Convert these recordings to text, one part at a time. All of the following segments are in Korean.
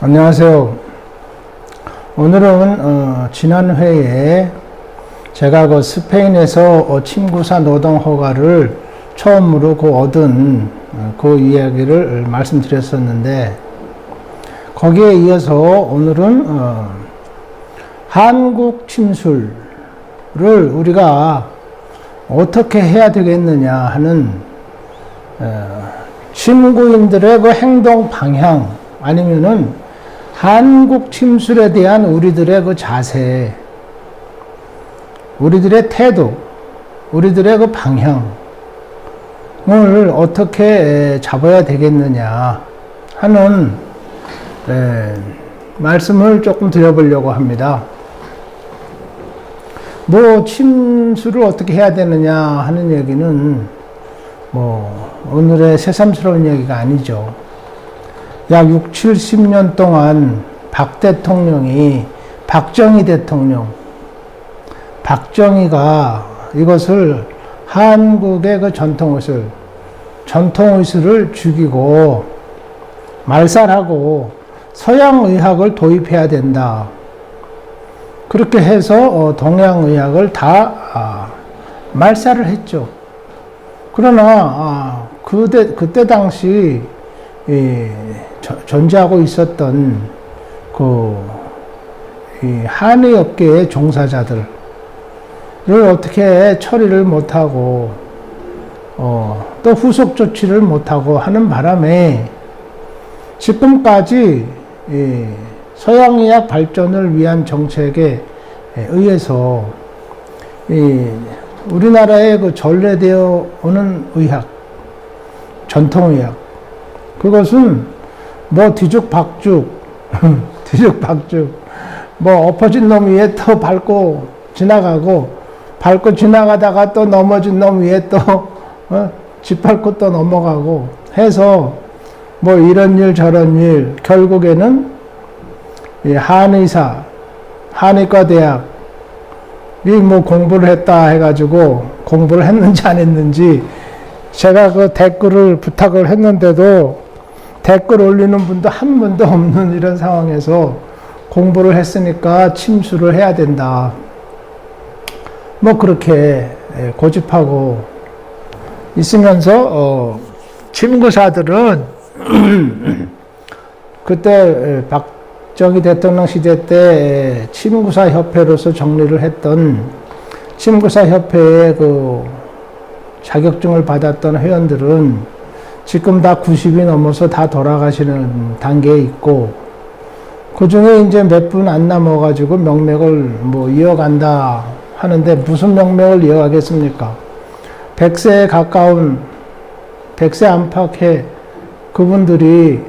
안녕하세요. 오늘은 지난 회에 제가 그 스페인에서 침구사 노동 허가를 처음으로 얻은 그 이야기를 말씀드렸었는데, 거기에 이어서 오늘은 한국 침술을 우리가 어떻게 해야 되겠느냐 하는 침구인들의 그 행동 방향, 아니면은 한국 침술에 대한 우리들의 그 자세, 우리들의 태도, 우리들의 그 방향을 어떻게 잡아야 되겠느냐 하는 말씀을 조금 드려보려고 합니다. 뭐 침술을 어떻게 해야 되느냐 하는 얘기는 오늘의 새삼스러운 얘기가 아니죠. 약 6, 70년 동안 박 대통령이, 박정희 대통령, 박정희가 이것을 한국의 그 전통의술을 죽이고 말살하고 서양의학을 도입해야 된다. 그렇게 해서 동양의학을 다 말살을 했죠. 그러나 그때 당시 존재하고 있었던 이 한의업계의 종사자들을 어떻게 처리를 못하고 또 후속 조치를 못하고 하는 바람에 지금까지 서양의학 발전을 위한 정책에 의해서 우리나라에 그 전래되어 오는 의학, 전통의학, 그것은 뒤죽박죽 엎어진 놈 위에 또 밟고 지나가다가 또 넘어진 놈 위에 또 짓밟고 또 넘어가고 해서 이런 일 저런 일, 결국에는 이 한의사, 한의과대학 공부를 했다 해가지고, 공부를 했는지 안 했는지 제가 그 댓글을 부탁을 했는데도 댓글 올리는 분도 한 분도 없는 이런 상황에서 공부를 했으니까 침수를 해야 된다. 그렇게 고집하고 있으면서 침구사들은 그때 박정희 대통령 시대 때 침구사 협회로서 정리를 했던 침구사 협회의 그 자격증을 받았던 회원들은 지금 다 90이 넘어서 다 돌아가시는 단계에 있고, 그 중에 이제 몇 분 안 남아가지고 명맥을 이어간다 하는데, 무슨 명맥을 이어가겠습니까? 100세에 가까운, 100세 안팎의 그분들이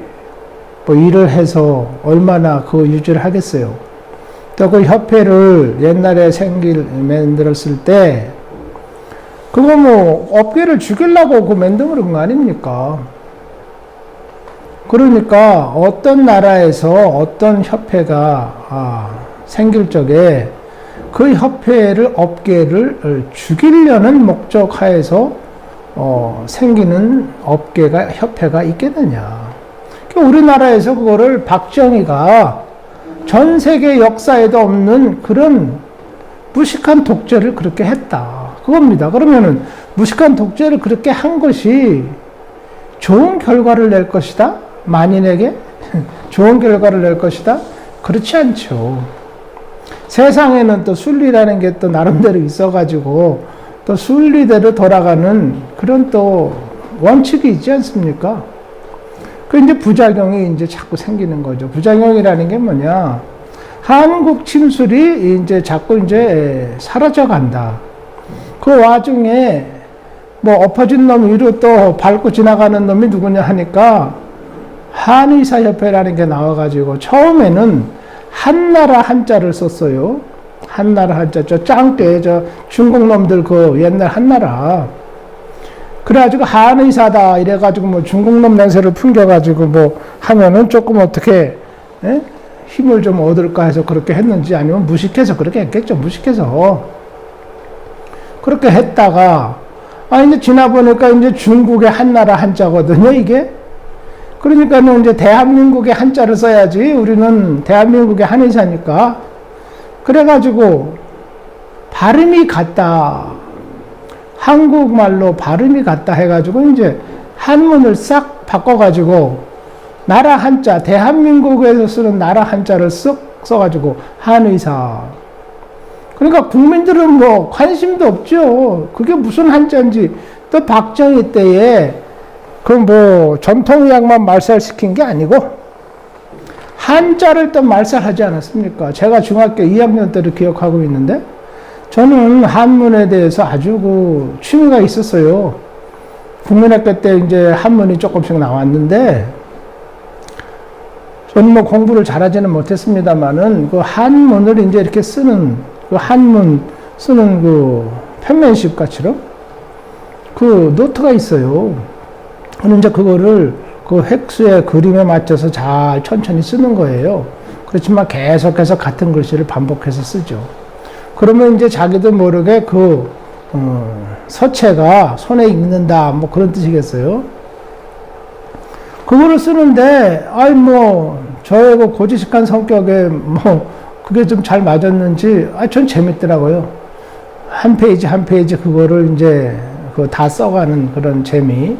일을 해서 얼마나 그 유지를 하겠어요. 또 그 협회를 옛날에 만들었을 때, 그거 업계를 죽이려고 만든 거 아닙니까? 그러니까 어떤 나라에서 어떤 협회가 생길 적에 그 업계를 죽이려는 목적 하에서 생기는 협회가 있겠느냐. 우리나라에서 그거를 박정희가 전 세계 역사에도 없는 그런 무식한 독재를 그렇게 했다. 그겁니다. 그러면은 무식한 독재를 그렇게 한 것이 좋은 결과를 낼 것이다? 만인에게? 좋은 결과를 낼 것이다? 그렇지 않죠. 세상에는 또 순리라는 게 또 나름대로 있어가지고 또 순리대로 돌아가는 그런 또 원칙이 있지 않습니까? 이제 부작용이 이제 자꾸 생기는 거죠. 부작용이라는 게 뭐냐? 한국 침술이 이제 자꾸 이제 사라져 간다. 그 와중에 엎어진 놈 위로 또 밟고 지나가는 놈이 누구냐 하니까 한의사협회라는 게 나와가지고, 처음에는 한나라 한자를 썼어요. 한나라 한자, 저 짱깨, 저 중국 놈들 그 옛날 한나라. 그래가지고 한의사다 이래가지고 중국 놈 냄새를 풍겨가지고 하면은 조금 어떻게 힘을 좀 얻을까 해서 그렇게 했는지, 아니면 무식해서 그렇게 했겠죠. 무식해서 그렇게 했다가 이제 지나보니까 이제 중국의 한나라 한자거든요, 이게. 그러니까는 이제 대한민국의 한자를 써야지. 우리는 대한민국의 한의사니까. 그래가지고 발음이 같다. 한국말로 발음이 같다 해가지고 이제 한문을 싹 바꿔가지고 나라 한자, 대한민국에서 쓰는 나라 한자를 쓱 써가지고 한의사. 그러니까 국민들은 뭐 관심도 없죠. 그게 무슨 한자인지. 또 박정희 때에 그 뭐 전통의학만 말살시킨 게 아니고 한자를 또 말살하지 않았습니까? 제가 중학교 2학년 때를 기억하고 있는데 저는 한문에 대해서 아주 그 취미가 있었어요. 국민학교 때 이제 한문이 조금씩 나왔는데 저는 뭐 공부를 잘하지는 못했습니다만은 그 한문을 이제 이렇게 쓰는 그 한문 쓰는 그 편면식 같이로 그 노트가 있어요. 저는 이제 그거를 그 획수의 그림에 맞춰서 잘 천천히 쓰는 거예요. 그렇지만 계속해서 같은 글씨를 반복해서 쓰죠. 그러면 이제 자기도 모르게 그 서체가 손에 익는다 뭐 그런 뜻이겠어요. 그거를 쓰는데 아이 뭐 저의 그 고지식한 성격에 뭐 그게 좀 잘 맞았는지 전 재밌더라고요. 한 페이지 한 페이지 그거를 이제 그 다 써가는 그런 재미.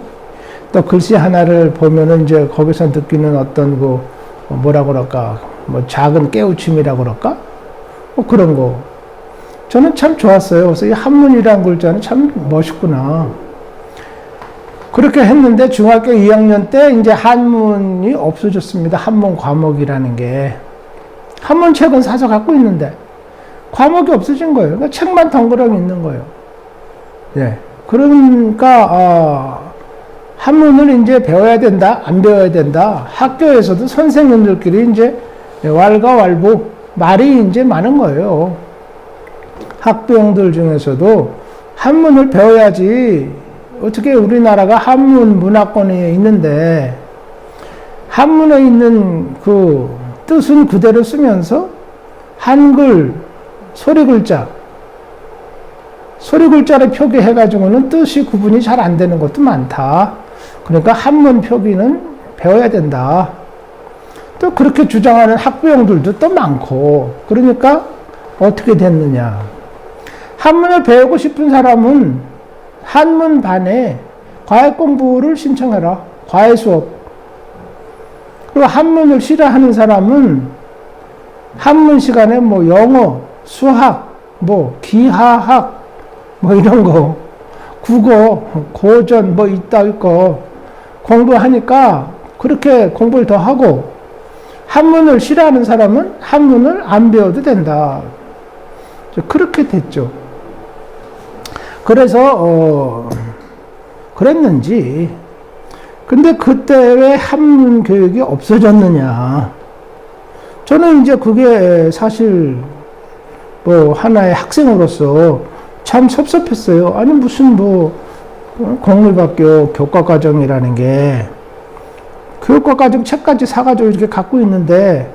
또 글씨 하나를 보면은 이제 거기서 느끼는 어떤 그 뭐라 그럴까 뭐 작은 깨우침이라 그럴까 뭐 그런 거 저는 참 좋았어요. 그래서 이 한문이라는 글자는 참 멋있구나. 그렇게 했는데 중학교 2학년 때 이제 한문이 없어졌습니다. 한문 과목이라는 게 한문 책은 사서 갖고 있는데 과목이 없어진 거예요. 그러니까 책만 덩그러니 있는 거예요. 예. 그러니까 한문을 이제 배워야 된다, 안 배워야 된다. 학교에서도 선생님들끼리 이제 왈가왈부 말이 이제 많은 거예요. 학부형들 중에서도 한문을 배워야지. 어떻게 우리나라가 한문 문화권에 있는데 한문에 있는 그 뜻은 그대로 쓰면서 한글 소리 글자를 표기해가지고는 뜻이 구분이 잘 안 되는 것도 많다. 그러니까 한문 표기는 배워야 된다. 또 그렇게 주장하는 학부형들도 또 많고. 그러니까 어떻게 됐느냐. 한문을 배우고 싶은 사람은 한문반에 과외 공부를 신청해라. 과외 수업. 그리고 한문을 싫어하는 사람은 한문 시간에 뭐 영어, 수학, 뭐 기하학, 뭐 이런 거, 국어, 고전 뭐 이따위 거 공부하니까 그렇게 공부를 더 하고 한문을 싫어하는 사람은 한문을 안 배워도 된다. 그렇게 됐죠. 그래서 그랬는지 근데 그때 왜 한문 교육이 없어졌느냐. 저는 이제 그게 사실 뭐 하나의 학생으로서 참 섭섭했어요. 아니 무슨 뭐 공립학교 교과과정이라는 게 교과과정 책까지 사가지고 이렇게 갖고 있는데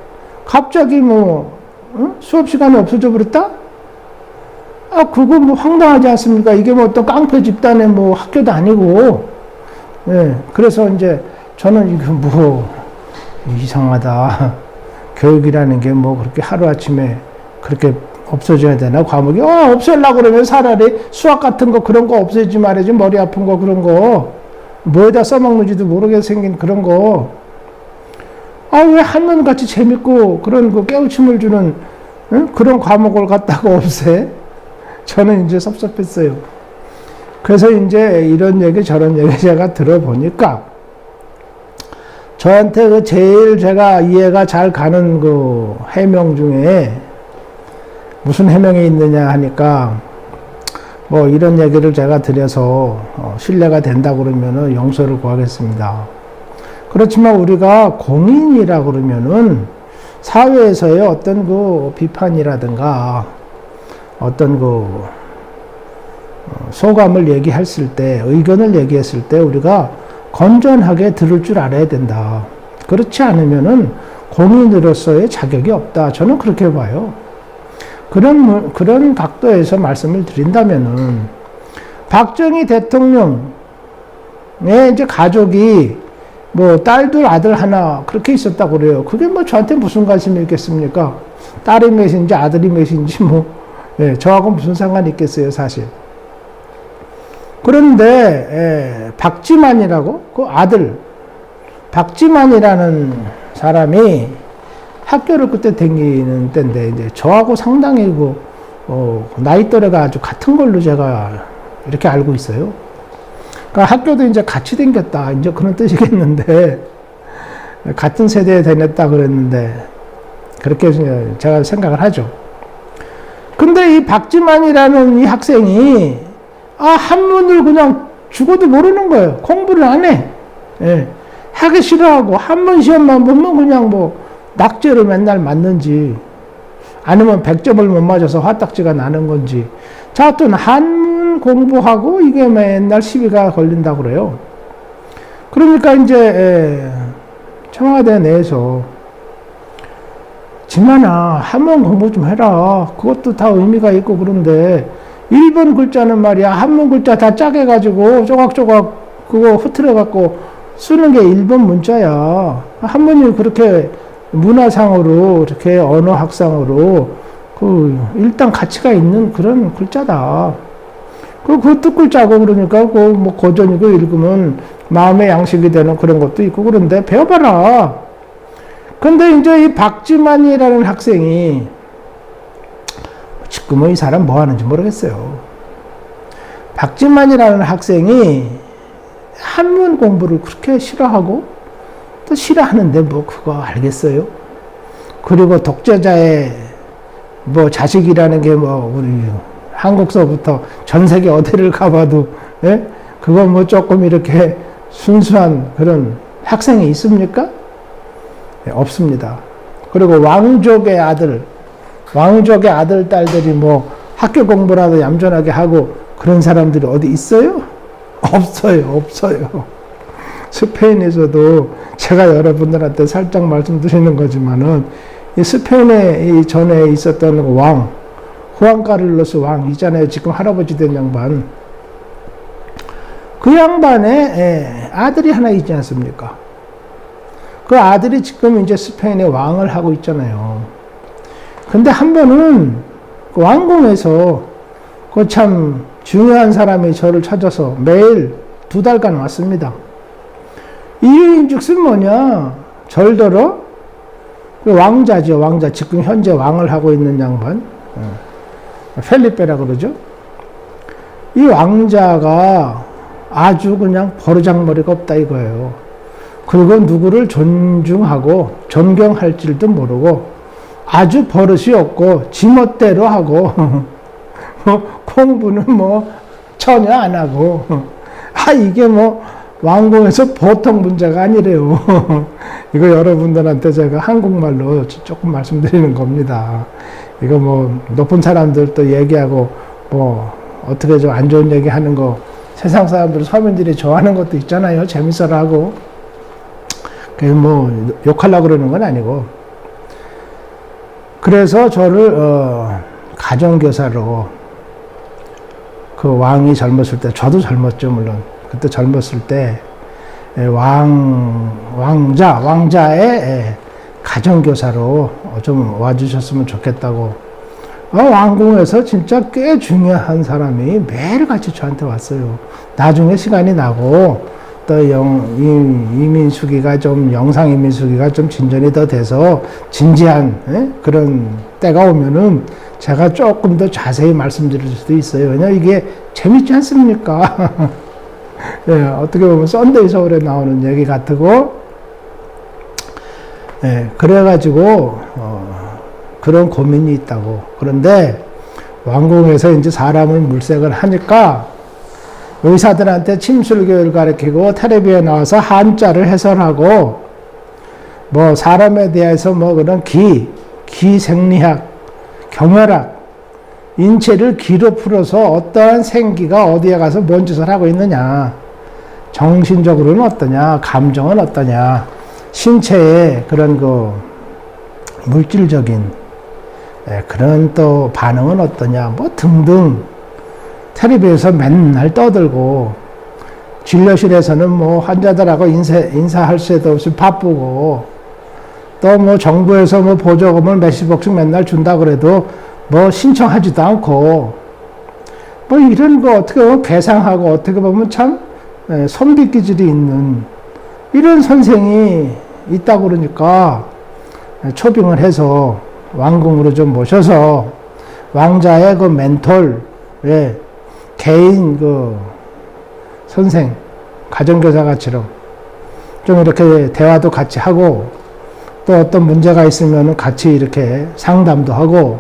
갑자기 뭐 수업 시간이 없어져 버렸다? 그거 뭐 황당하지 않습니까? 이게 뭐 어떤 깡패 집단의 뭐 학교도 아니고. 예, 그래서 이제 저는 이거 뭐 이상하다. 교육이라는 게 뭐 그렇게 하루아침에 그렇게 없어져야 되나? 과목이 없애려고 그러면 차라리 수학 같은 거 그런 거 없애지 말아야지. 머리 아픈 거 그런 거 뭐에다 써먹는지도 모르게 생긴 그런 거 왜 한문같이 재밌고 그런 거 깨우침을 주는 그런 과목을 갖다가 없애? 저는 이제 섭섭했어요. 그래서 이제 이런 얘기 저런 얘기 제가 들어보니까 저한테 그 제일 제가 이해가 잘 가는 그 해명 중에 무슨 해명이 있느냐 하니까 뭐 이런 얘기를 제가 드려서 신뢰가 된다 그러면은 용서를 구하겠습니다. 그렇지만 우리가 공인이라 그러면은 사회에서의 어떤 그 비판이라든가 어떤 그 소감을 얘기했을 때, 의견을 얘기했을 때 우리가 건전하게 들을 줄 알아야 된다. 그렇지 않으면은 공인으로서의 자격이 없다. 저는 그렇게 봐요. 그런 각도에서 말씀을 드린다면은 박정희 대통령의 이제 가족이 뭐 딸2 아들 1 그렇게 있었다고 그래요. 그게 뭐 저한테 무슨 관심이 있겠습니까? 딸이 몇인지 아들이 몇인지 뭐 예, 저하고 무슨 상관이 있겠어요, 사실. 그런데 박지만이라고 그 아들 박지만이라는 사람이 학교를 그때 다니는 때인데 이제 저하고 상당히 나이 또래가 아주 같은 걸로 제가 이렇게 알고 있어요. 그러니까 학교도 이제 같이 다녔다 이제 그런 뜻이겠는데 같은 세대에 다녔다 그랬는데 그렇게 제가 생각을 하죠. 근데 이 박지만이라는 이 학생이 한문을 그냥 죽어도 모르는 거예요. 공부를 안 해. 예. 하기 싫어하고 한문 시험만 보면 그냥 뭐 낙제를 맨날 맞는지 아니면 100점을 못 맞아서 화딱지가 나는 건지. 자, 하여튼 한문 공부하고 이게 맨날 시비가 걸린다고 그래요. 그러니까 이제 청와대 내에서 지만아 한문 공부 좀 해라. 그것도 다 의미가 있고 그런데 일본 글자는 말이야 한문 글자 다 짜게 가지고 조각조각 그거 흐트려 갖고 쓰는 게 일본 문자야. 한문이 그렇게 문화상으로 이렇게 언어학상으로 일단 가치가 있는 그런 글자다. 그 뜻글자고 그러니까 뭐 고전이고 읽으면 마음의 양식이 되는 그런 것도 있고 그런데 배워봐라. 근데 이제 이 박지만이라는 학생이 지금은 이 사람 뭐 하는지 모르겠어요. 박지만이라는 학생이 한문 공부를 그렇게 싫어하고 또 싫어하는데 뭐 그거 알겠어요? 그리고 독재자의 뭐 자식이라는 게 뭐 우리 한국서부터 전 세계 어디를 가봐도 그거 뭐 조금 이렇게 순수한 그런 학생이 있습니까? 없습니다. 그리고 왕족의 아들 딸들이 뭐 학교 공부라도 얌전하게 하고 그런 사람들이 어디 있어요? 없어요. 스페인에서도 제가 여러분들한테 살짝 말씀드리는 거지만은 이 스페인에 이 전에 있었던 왕 후안 카를로스 왕 있잖아요. 지금 할아버지 된 양반. 그 양반의 아들이 하나 있지 않습니까? 그 아들이 지금 이제 스페인의 왕을 하고 있잖아요. 근데 한 번은 그 왕궁에서 그 참 중요한 사람이 저를 찾아서 매일 2달간 왔습니다. 이유인즉슨 뭐냐? 절더러 그 왕자죠. 왕자. 지금 현재 왕을 하고 있는 양반. 펠리페라 그러죠. 이 왕자가 아주 그냥 버르장머리가 없다 이거예요. 그리고 누구를 존중하고 존경할 줄도 모르고 아주 버릇이 없고 지멋대로 하고 공부는 뭐 전혀 안 하고 이게 뭐 왕궁에서 보통 문제가 아니래요. 이거 여러분들한테 제가 한국말로 조금 말씀드리는 겁니다. 이거 뭐 높은 사람들 또 얘기하고 뭐 어떻게 좀 안 좋은 얘기 하는 거 세상 사람들 서민들이 좋아하는 것도 있잖아요. 재밌어라 하고. 그게 뭐 욕하려고 그러는 건 아니고. 그래서 저를 가정교사로 그 왕이 젊었을 때 저도 젊었죠 물론. 그때 젊었을 때 왕자의 가정교사로 좀 와주셨으면 좋겠다고. 왕궁에서 진짜 꽤 중요한 사람이 매일같이 저한테 왔어요. 나중에 시간이 나고 또 이민수기가 좀 영상 이민수기가 좀 진전이 더 돼서 진지한 그런 때가 오면은 제가 조금 더 자세히 말씀드릴 수도 있어요. 왜냐면 이게 재밌지 않습니까? 어떻게 보면 썬데이 서울에 나오는 얘기 같고, 그래가지고 그런 고민이 있다고. 그런데 왕궁에서 이제 사람을 물색을 하니까 의사들한테 침술교육을 가르치고 텔레비에 나와서 한자를 해설하고 뭐 사람에 대해서 뭐 그런 기생리학, 경혈학, 인체를 기로 풀어서 어떠한 생기가 어디에 가서 뭔 짓을 하고 있느냐, 정신적으로는 어떠냐, 감정은 어떠냐, 신체의 그런 그 물질적인 그런 또 반응은 어떠냐, 뭐 등등 텔레비에서 맨날 떠들고 진료실에서는 뭐 환자들하고 인사할 새도 없이 바쁘고, 또 뭐 정부에서 뭐 보조금을 몇십억씩 맨날 준다 그래도 뭐 신청하지도 않고, 뭐 이런 거 어떻게 보면 괴상하고 어떻게 보면 참 선비 기질이 있는 이런 선생이 있다 그러니까 초빙을 해서 왕궁으로 좀 모셔서 왕자의 그 멘tor, 개인 그 선생, 가정교사 같이로 좀 이렇게 대화도 같이 하고, 또 어떤 문제가 있으면 같이 이렇게 상담도 하고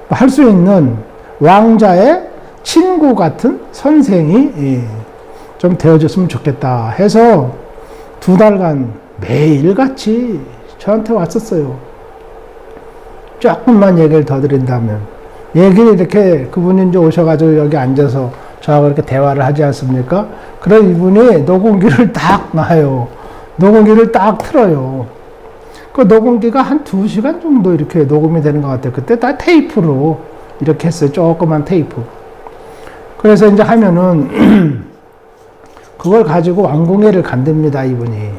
할 수 있는 왕자의 친구 같은 선생이 좀 되어줬으면 좋겠다 해서 2달간 매일같이 저한테 왔었어요. 조금만 얘기를 더 드린다면, 얘기를 이렇게 그분이 이제 오셔가지고 여기 앉아서 저하고 이렇게 대화를 하지 않습니까? 그럼 이분이 녹음기를 딱 놔요. 녹음기를 딱 틀어요. 그 녹음기가 한 2시간 정도 이렇게 녹음이 되는 것 같아요. 그때 다 테이프로 이렇게 했어요. 조그만 테이프. 그래서 이제 하면은 그걸 가지고 왕궁회를 간답니다, 이분이.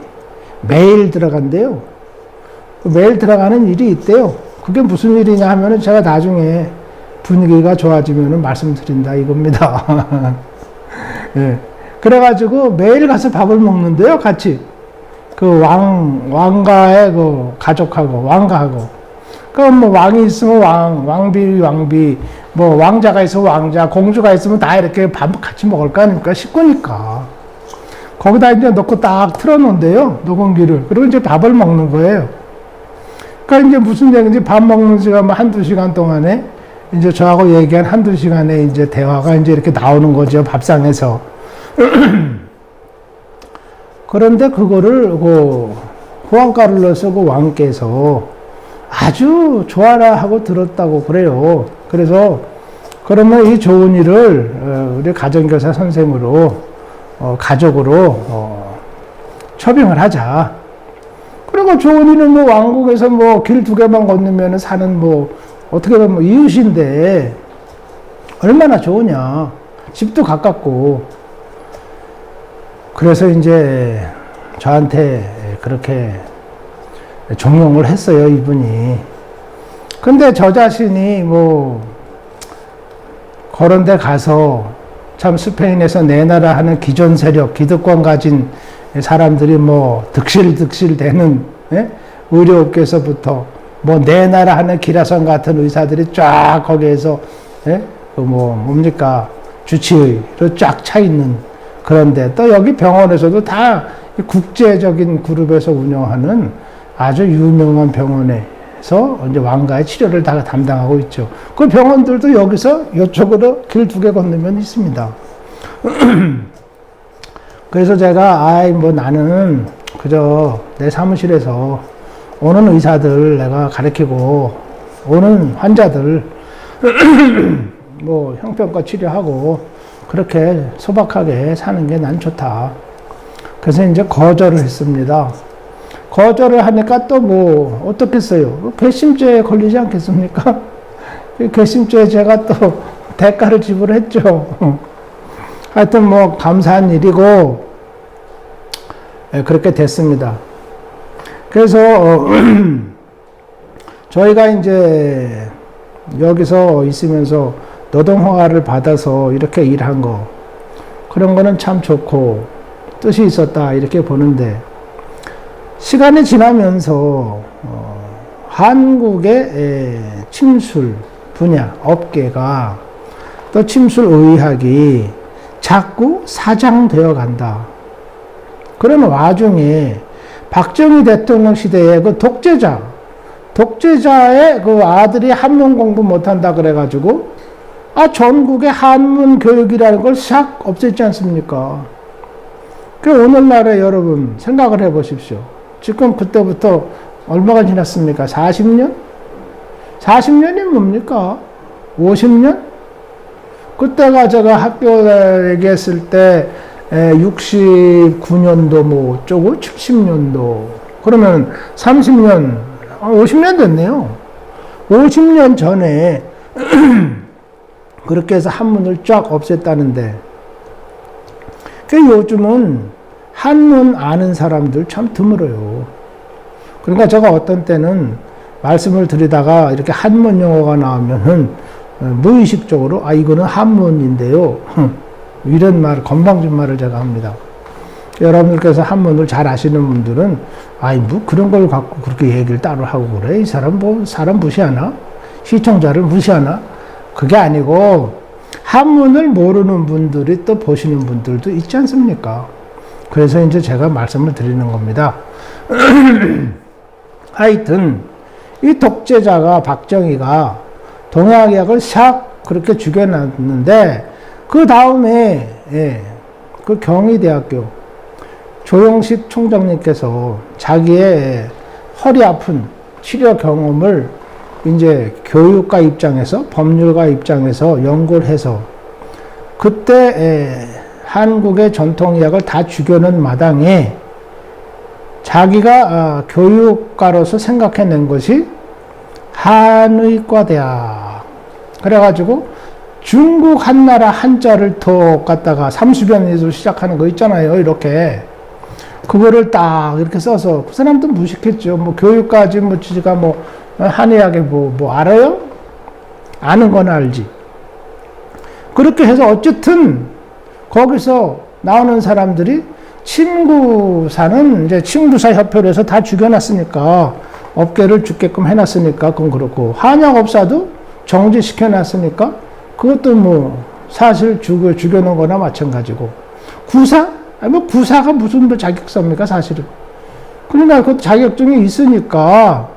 매일 들어간대요. 매일 들어가는 일이 있대요. 그게 무슨 일이냐 하면은 제가 나중에 분위기가 좋아지면은 말씀드린다 이겁니다. 예. 그래가지고 매일 가서 밥을 먹는데요, 같이. 그 왕가의 그 가족하고, 왕가하고. 그럼 뭐 왕이 있으면 왕비, 뭐 왕자가 있으면 왕자, 공주가 있으면 다 이렇게 밥 같이 먹을 거 아닙니까? 식구니까. 거기다 이제 넣고 딱 틀어놓은대요, 녹음기를. 그리고 이제 밥을 먹는 거예요. 그러니까 이제 무슨 얘기인지 밥 먹는 시간, 뭐 1-2시간 동안에 이제 저하고 얘기한 1-2시간에 이제 대화가 이제 이렇게 나오는 거죠, 밥상에서. 그런데 그거를 그 후안 카를로스 그 왕께서 아주 좋아라 하고 들었다고 그래요. 그래서 그러면 이 좋은 일을 우리 가정교사 선생으로 가족으로 초빙을 하자. 그리고 좋은 일은 뭐 왕국에서 뭐 길 2개만 건너면 사는 뭐 어떻게 보면 뭐 이웃인데 얼마나 좋으냐. 집도 가깝고. 그래서 이제 저한테 그렇게 종용을 했어요, 이분이. 근데 저 자신이 뭐 그런 데 가서 참 스페인에서 내 나라 하는 기존 세력, 기득권 가진 사람들이 뭐 득실득실 되는 의료업계에서부터 뭐 내 나라 하는 기라성 같은 의사들이 쫙 거기에서 그 뭐 뭡니까 주치의로 쫙 차 있는. 그런데 또 여기 병원에서도 다 국제적인 그룹에서 운영하는 아주 유명한 병원에서 이제 왕가의 치료를 다 담당하고 있죠. 그 병원들도 여기서 이쪽으로 길 2개 건너면 있습니다. 그래서 제가 뭐 나는 그저 내 사무실에서 오는 의사들 내가 가르치고 오는 환자들 뭐 형편과 치료하고 그렇게 소박하게 사는 게 난 좋다. 그래서 이제 거절을 했습니다. 거절을 하니까 또 뭐 어떻겠어요? 괘씸죄에 걸리지 않겠습니까? 괘씸죄에 제가 또 대가를 지불했죠. 하여튼 뭐 감사한 일이고 그렇게 됐습니다. 그래서 저희가 이제 여기서 있으면서 노동허가를 받아서 이렇게 일한 거, 그런 거는 참 좋고 뜻이 있었다 이렇게 보는데, 시간이 지나면서 한국의 침술 분야, 업계가 또 침술의학이 자꾸 사장되어 간다. 그런 와중에 박정희 대통령 시대에 그 독재자의 그 아들이 한문 공부 못한다 그래가지고 전국에 한문 교육이라는 걸 싹 없앴지 않습니까? 그 오늘날에 여러분 생각을 해 보십시오. 지금 그때부터 얼마가 지났습니까? 40년? 40년이 뭡니까? 50년? 그때가 제가 학교 얘기했을 때 69년도 뭐 어쩌고 70년도 그러면 30년 50년 됐네요. 50년 전에 그렇게 해서 한문을 쫙 없앴다는데, 그 요즘은 한문 아는 사람들 참 드물어요. 그러니까 제가 어떤 때는 말씀을 드리다가 이렇게 한문 용어가 나오면은 무의식적으로 이거는 한문인데요. 이런 말, 건방진 말을 제가 합니다. 여러분들께서 한문을 잘 아시는 분들은 뭐 그런 걸 갖고 그렇게 얘기를 따로 하고 그래. 이 사람 사람 무시하나? 시청자를 무시하나? 그게 아니고 한문을 모르는 분들이 또 보시는 분들도 있지 않습니까? 그래서 이제 제가 말씀을 드리는 겁니다. 하여튼 이 독재자가 박정희가 동양약을 샥 그렇게 죽여놨는데 그 다음에 그 경희대학교 조영식 총장님께서 자기의 허리 아픈 치료 경험을 이제 교육가 입장에서 법률가 입장에서 연구를 해서 그때 한국의 전통의학을 다 죽여놓은 마당에 자기가 교육가로서 생각해낸 것이 한의과대학. 그래가지고 중국 한나라 한자를 더 갖다가 삼수변에서 시작하는 거 있잖아요. 이렇게. 그거를 딱 이렇게 써서 그 사람도 무식했죠. 뭐 교육까지 뭐 지가 뭐 한의학에 뭐 알아요? 아는 건 알지. 그렇게 해서 어쨌든 거기서 나오는 사람들이 침구사는 이제 침구사 협회로 해서 다 죽여놨으니까 업계를 죽게끔 해놨으니까 그건 그렇고 한약업사도 정지시켜놨으니까 그것도 뭐 사실 죽여놓은 거나 마찬가지고 구사? 뭐 구사가 무슨 뭐 자격사입니까 사실은. 그러나 그 자격증이 있으니까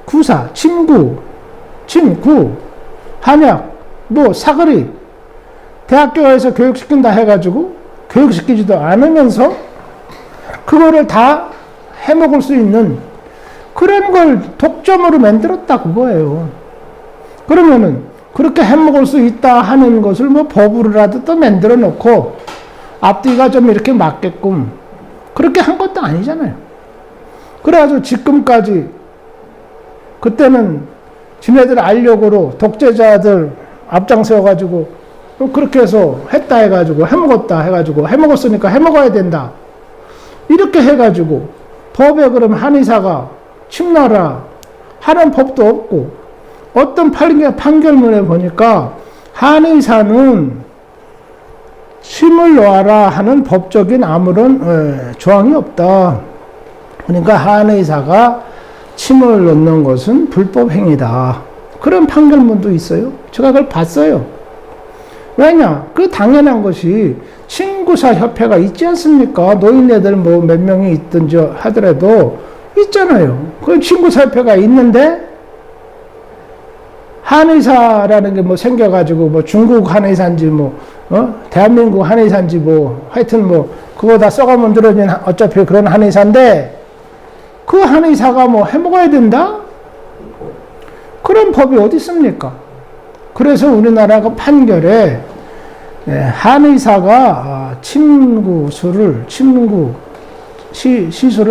구사, 침구, 한약, 뭐 사거리 대학교에서 교육시킨다 해가지고 교육시키지도 않으면서 그거를 다 해먹을 수 있는 그런 걸 독점으로 만들었다 그거예요. 그러면은 그렇게 해먹을 수 있다 하는 것을 뭐 법으로라도 또 만들어 놓고 앞뒤가 좀 이렇게 맞게끔 그렇게 한 것도 아니잖아요. 그래가지고 지금까지 그때는 지네들 알력으로 독재자들 앞장서가지고 그렇게 해서 했다 해가지고 해먹었다 해가지고 해먹었으니까 해먹어야 된다. 이렇게 해가지고 법에 그럼 한의사가 침놔라 하는 법도 없고 어떤 판결문에 보니까 한의사는 침을 놓아라 하는 법적인 아무런 조항이 없다. 그러니까 한의사가 침을 놓는 것은 불법 행위다. 그런 판결문도 있어요. 제가 그걸 봤어요. 왜냐? 그 당연한 것이 친구사 협회가 있지 않습니까? 노인네들 뭐 몇 명이 있든지 하더라도 있잖아요. 그 친구사 협회가 있는데 한의사라는 게 뭐 생겨가지고 뭐 중국 한의사인지 뭐 대한민국 한의사인지 뭐 하여튼 뭐 그거 다 썩어 만들어진 어차피 그런 한의사인데 그 한의사가 뭐 해먹어야 된다? 그런 법이 어디 있습니까? 그래서 우리나라 그 판결에 한의사가 시술을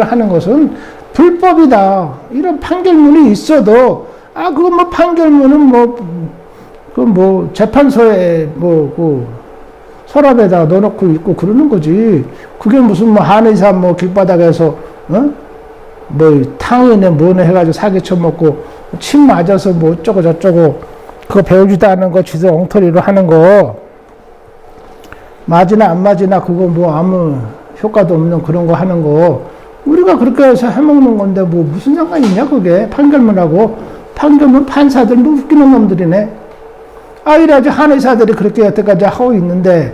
하는 것은 불법이다. 이런 판결문이 있어도 그건 뭐 판결문은 뭐 재판소에 그 서랍에다 넣어놓고 있고 그러는 거지. 그게 무슨 뭐 한의사 뭐 길바닥에서 뭐 탕이네 뭐네 해가지고 사기 쳐먹고 침 맞아서 뭐 어쩌고 저쩌고 그거 배우지도 않은 거 쥐도 엉터리로 하는 거 맞으나 안 맞으나 그거 뭐 아무 효과도 없는 그런 거 하는 거 우리가 그렇게 해서 해먹는 건데 뭐 무슨 상관이 있냐 그게 판결문하고. 판결문 판사들 뭐 웃기는 놈들이네. 이래가지고 한의사들이 그렇게 여태까지 하고 있는데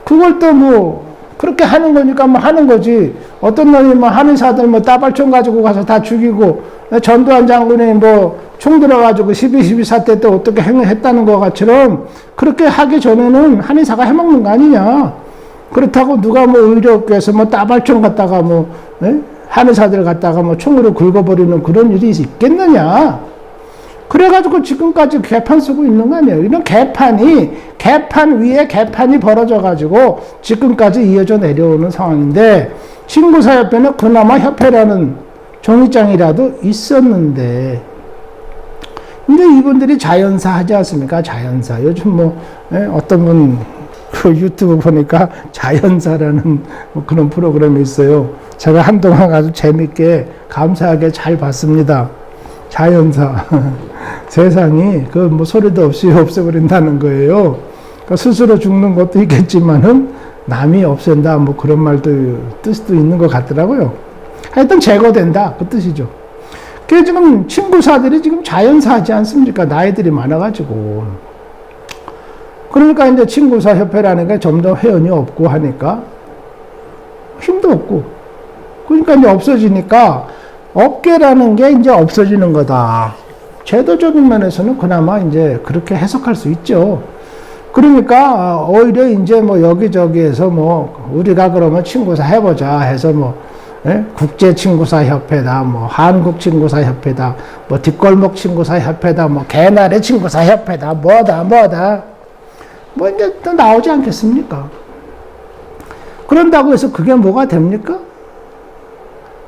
그걸 또 뭐 그렇게 하는 거니까 뭐 하는 거지. 어떤 놈이 뭐 한의사들 뭐 따발총 가지고 가서 다 죽이고 전두환 장군이 뭐 총 들어가지고 12.12 사태 때 어떻게 행했다는 것처럼 그렇게 하기 전에는 한의사가 해먹는 거 아니냐. 그렇다고 누가 뭐 의료업계에서 뭐 따발총 갖다가 뭐 한의사들 갖다가 뭐 총으로 긁어버리는 그런 일이 있겠느냐. 그래가지고 지금까지 개판 쓰고 있는 거 아니에요. 이런 개판 위에 개판이 벌어져가지고 지금까지 이어져 내려오는 상황인데, 친구사협회는 그나마 협회라는 종이장이라도 있었는데, 이제 이분들이 자연사 하지 않습니까? 자연사. 요즘 뭐, 어떤 분, 그 유튜브 보니까 자연사라는 뭐 그런 프로그램이 있어요. 제가 한동안 아주 재밌게 감사하게 잘 봤습니다. 자연사. 세상이 그 뭐 소리도 없이 없애버린다는 거예요. 그러니까 스스로 죽는 것도 있겠지만은 남이 없앤다 뭐 그런 말도 뜻도 있는 것 같더라고요. 하여튼 제거된다 그 뜻이죠. 그 지금 친구사들이 지금 자연사하지 않습니까? 나이들이 많아가지고. 그러니까 이제 친구사 협회라는 게 점점 회원이 없고 하니까 힘도 없고. 그러니까 이제 없어지니까 업계라는 게 이제 없어지는 거다. 제도적인 면에서는 그나마 이제 그렇게 해석할 수 있죠. 그러니까 오히려 이제 뭐 여기저기에서 뭐 우리가 그러면 친구사 해보자 해서 뭐 국제 친구사 협회다, 뭐 한국 친구사 협회다, 뭐 뒷골목 친구사 협회다, 뭐 개나리 친구사 협회다, 뭐다 뭐 이제 또 나오지 않겠습니까? 그런다고 해서 그게 뭐가 됩니까?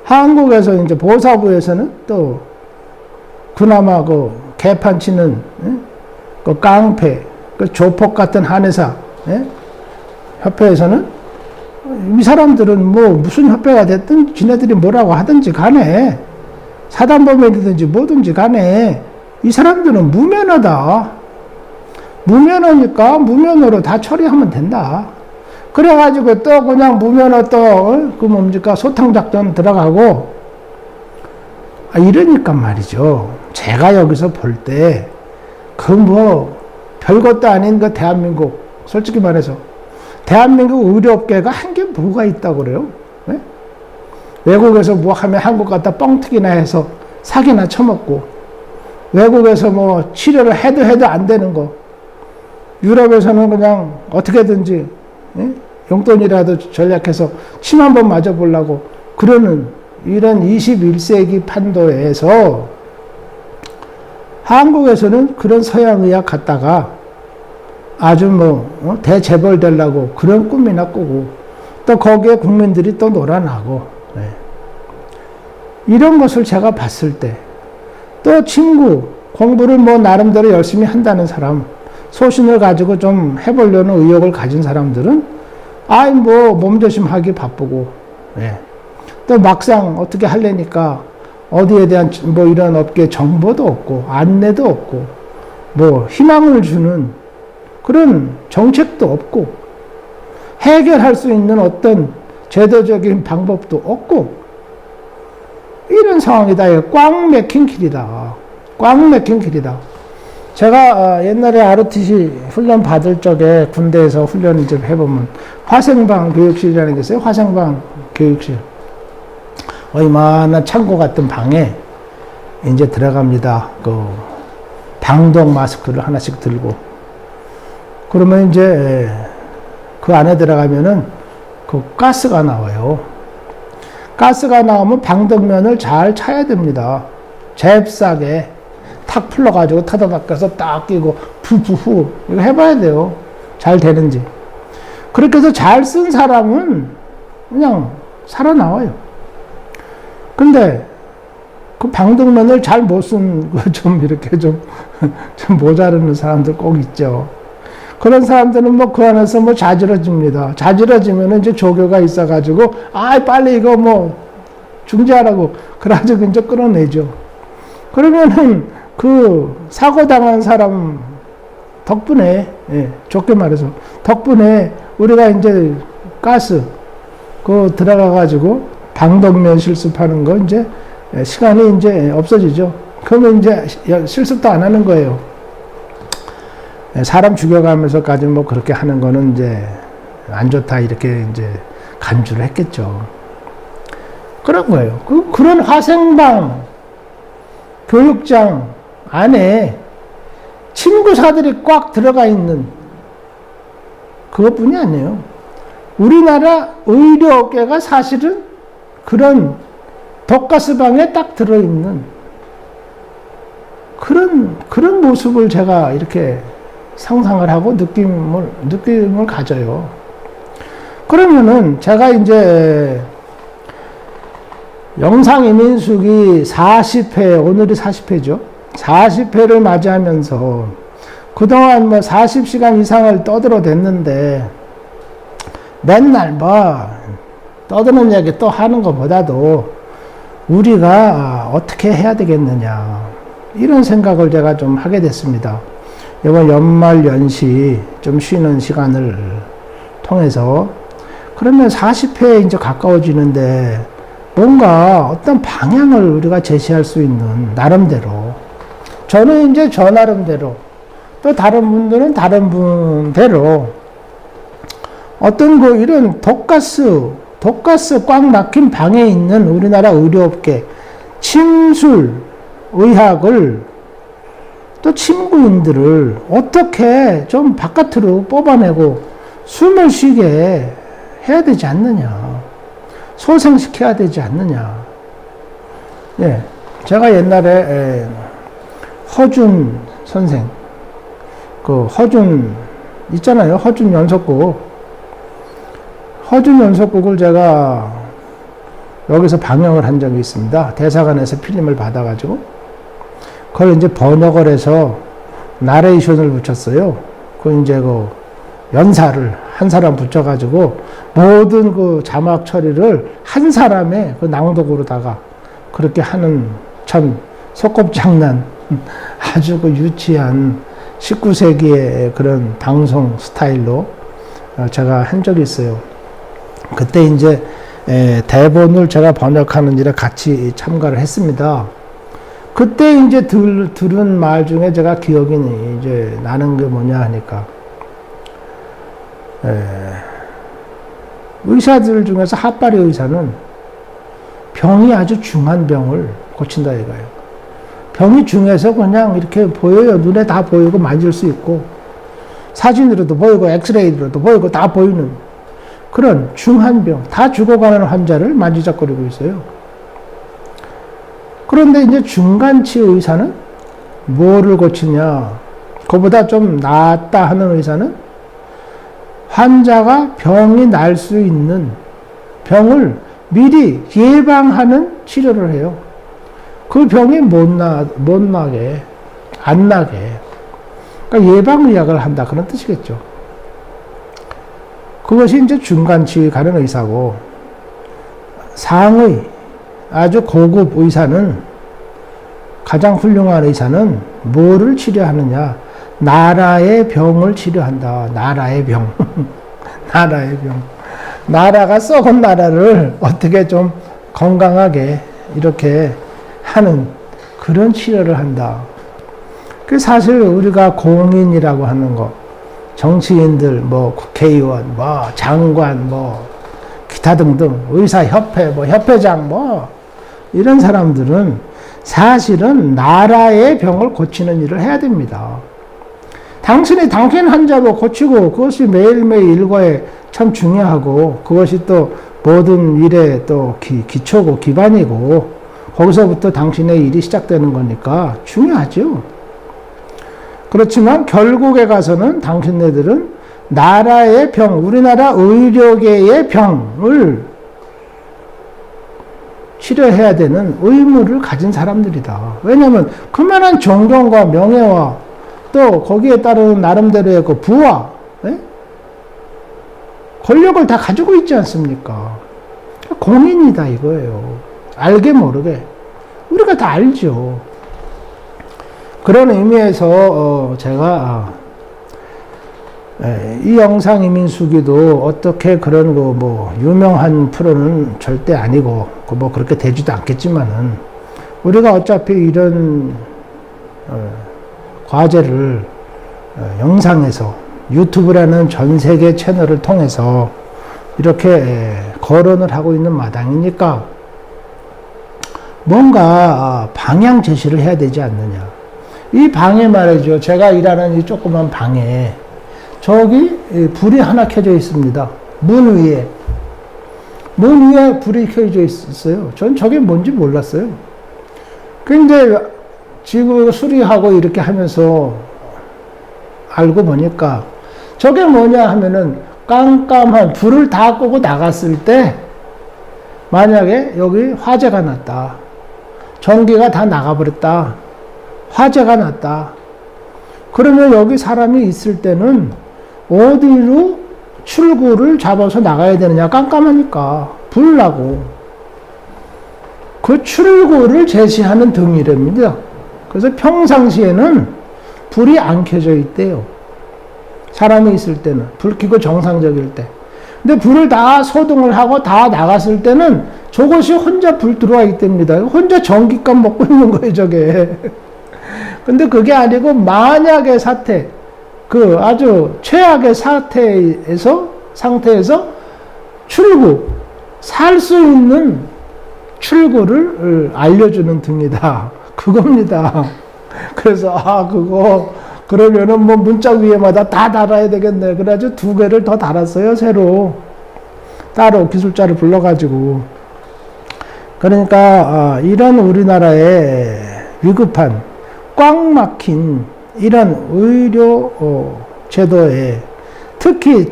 한국에서 이제 보사부에서는 또 그나마 그 개판 치는 그 깡패, 그 조폭 같은 한의사 협회에서는 이 사람들은 뭐 무슨 협회가 됐든 지네들이 뭐라고 하든지 간에 사단법인이든지 뭐든지 간에 이 사람들은 무면허다. 무면허니까 무면허로 다 처리하면 된다. 그래가지고 또 그냥 무면허 또 그 뭡니까 소탕작전 들어가고 이러니까 말이죠. 제가 여기서 볼 때 그 뭐 별것도 아닌 그 대한민국 솔직히 말해서 대한민국 의료업계가 한 게 뭐가 있다고 그래요? 네? 외국에서 뭐 하면 한국 갖다 뻥튀기나 해서 사기나 쳐먹고 외국에서 뭐 치료를 해도 안 되는 거 유럽에서는 그냥 어떻게든지 용돈이라도 전략해서 침 한번 맞아보려고 그러는 이런 21세기 판도에서 한국에서는 그런 서양의학 갖다가 아주 뭐 대재벌 되려고 그런 꿈이나 꾸고 또 거기에 국민들이 또 놀아나고 이런 것을 제가 봤을 때 또 친구 공부를 뭐 나름대로 열심히 한다는 사람 소신을 가지고 좀 해보려는 의욕을 가진 사람들은 아이 뭐 몸조심하기 바쁘고 또 막상 어떻게 하려니까 어디에 대한 뭐 이런 업계 정보도 없고 안내도 없고 뭐 희망을 주는 그런 정책도 없고 해결할 수 있는 어떤 제도적인 방법도 없고 이런 상황이다. 꽉 막힌 길이다. 꽉 막힌 길이다. 제가 옛날에 ROTC 훈련 받을 적에 군대에서 훈련 좀 해보면 화생방 교육실이라는 게 있어요. 화생방 교육실. 이만한 창고 같은 방에 이제 들어갑니다. 그 방독 마스크를 하나씩 들고. 그러면 이제 그 안에 들어가면은 그 가스가 나와요. 가스가 나오면 방독면을 잘 차야 됩니다. 잽싸게 탁 풀러가지고 타다닥해서 딱 끼고 푸푸후 이거 해봐야 돼요. 잘 되는지. 그렇게 해서 잘 쓴 사람은 그냥 살아나와요. 근데 그 방독면을 잘 못 쓴 좀 이렇게 좀 모자르는 사람들 꼭 있죠. 그런 사람들은 뭐 그 안에서 뭐 자지러집니다. 자지러지면 이제 조교가 있어가지고 빨리 이거 뭐 중지하라고 그래가지고 이제 끌어내죠. 그러면은 그 사고 당한 사람 덕분에 좋게 말해서 덕분에 우리가 이제 가스 그 들어가가지고 방독면 실습하는 거 이제 시간이 이제 없어지죠. 그러면 이제 실습도 안 하는 거예요. 사람 죽여가면서까지 뭐 그렇게 하는 거는 이제 안 좋다 이렇게 이제 간주를 했겠죠. 그런 거예요. 그런 화생방 교육장 안에 친구사들이 꽉 들어가 있는 그것뿐이 아니에요. 우리나라 의료업계가 사실은 그런 독가스방에 딱 들어있는 그런 모습을 제가 이렇게 상상을 하고 느낌을 가져요. 그러면은 제가 이제 영상이민숙이 40회, 오늘이 40회죠. 40회를 맞이하면서 그동안 뭐 40시간 이상을 떠들어댔는데 맨날 뭐 떠드는 얘기 또 하는 것보다도 우리가 어떻게 해야 되겠느냐 이런 생각을 제가 좀 하게 됐습니다. 이번 연말 연시 좀 쉬는 시간을 통해서 그러면 40회에 이제 가까워지는데 뭔가 어떤 방향을 우리가 제시할 수 있는 나름대로 저는 이제 저 나름대로 또 다른 분들은 다른 분대로 어떤 이런 독가스 꽉 막힌 방에 있는 우리나라 의료업계 침술 의학을 또 친구인들을 어떻게 좀 바깥으로 뽑아내고 숨을 쉬게 해야 되지 않느냐. 소생시켜야 되지 않느냐. 예. 제가 옛날에 허준 선생, 허준 있잖아요. 허준 연속곡. 허준 연속곡을 제가 여기서 방영을 한 적이 있습니다. 대사관에서 필름을 받아가지고 그걸 이제 번역을 해서 나레이션을 붙였어요. 이제 연사를 한 사람 붙여가지고 모든 자막 처리를 한 사람의 낭독으로다가 그렇게 하는 참 소꿉장난 아주 유치한 19세기의 그런 방송 스타일로 제가 한 적이 있어요. 그때 이제 대본을 제가 번역하는 일에 같이 참가를 했습니다. 그때 이제 들은 말 중에 제가 기억이 이제 나는 게 뭐냐 하니까 의사들 중에서 핫바리 의사는 병이 아주 중한 병을 고친다 이거예요. 병이 중해서 그냥 이렇게 보여요. 눈에 다 보이고 만질 수 있고 사진으로도 보이고 엑스레이로도 보이고 다 보이는 그런 중한 병, 다 죽어가는 환자를 만지작거리고 있어요. 그런데 이제 중간치 의사는 뭐를 고치냐? 그보다 좀 낫다 하는 의사는 환자가 병이 날 수 있는 병을 미리 예방하는 치료를 해요. 그 병이 못 나게, 안 나게. 그러니까 예방의학을 한다. 그런 뜻이겠죠. 그것이 이제 중간치 가는 의사고, 상의, 아주 고급 의사는, 가장 훌륭한 의사는 뭐를 치료하느냐? 나라의 병을 치료한다. 나라의 병. 나라의 병. 나라가 썩은 나라를 어떻게 좀 건강하게 이렇게 하는 그런 치료를 한다. 그 사실 우리가 공인이라고 하는 거, 정치인들, 국회의원, 장관, 기타 등등, 의사협회, 협회장, 이런 사람들은 사실은 나라의 병을 고치는 일을 해야 됩니다. 당신 환자로 고치고 그것이 매일매일 일과에 참 중요하고 그것이 또 모든 일의 또 기초고 기반이고 거기서부터 당신의 일이 시작되는 거니까 중요하죠. 그렇지만 결국에 가서는 당신네들은 나라의 병, 우리나라 의료계의 병을 치료해야 되는 의무를 가진 사람들이다. 왜냐하면 그만한 존경과 명예와 또 거기에 따르는 나름대로의 부와 권력을 다 가지고 있지 않습니까? 공인이다 이거예요. 알게 모르게. 우리가 다 알죠. 그런 의미에서 제가 이 영상 이민수기도 어떻게 그런 유명한 프로는 절대 아니고 그렇게 되지도 않겠지만은 우리가 어차피 이런 과제를 영상에서 유튜브라는 전 세계 채널을 통해서 이렇게 거론을 하고 있는 마당이니까 뭔가 방향 제시를 해야 되지 않느냐. 이 방에 말이죠. 제가 일하는 이 조그만 방에 저기 불이 하나 켜져 있습니다. 문 위에 불이 켜져 있어요. 전 저게 뭔지 몰랐어요. 근데 지금 수리하고 이렇게 하면서 알고 보니까 저게 뭐냐 하면은 깜깜한 불을 다 끄고 나갔을 때 만약에 여기 화재가 났다. 전기가 다 나가버렸다. 화재가 났다. 그러면 여기 사람이 있을 때는 어디로 출구를 잡아서 나가야 되느냐? 깜깜하니까. 불 나고. 그 출구를 제시하는 등이랍니다. 그래서 평상시에는 불이 안 켜져 있대요. 사람이 있을 때는. 불 켜고 정상적일 때. 근데 불을 다 소등을 하고 다 나갔을 때는 저것이 혼자 불 들어와 있답니다. 혼자 전기값 먹고 있는 거예요, 저게. 근데 그게 아니고 만약의 사태, 그 아주 최악의 상태에서 출구, 살 수 있는 출구를 알려주는 등이다. 그겁니다. 그래서, 그러면은 뭐 문자 위에마다 다 달아야 되겠네. 그래가지고 2개를 더 달았어요, 새로. 따로 기술자를 불러가지고. 그러니까, 이런 우리나라의 위급한, 꽉 막힌 이런 의료 제도에 특히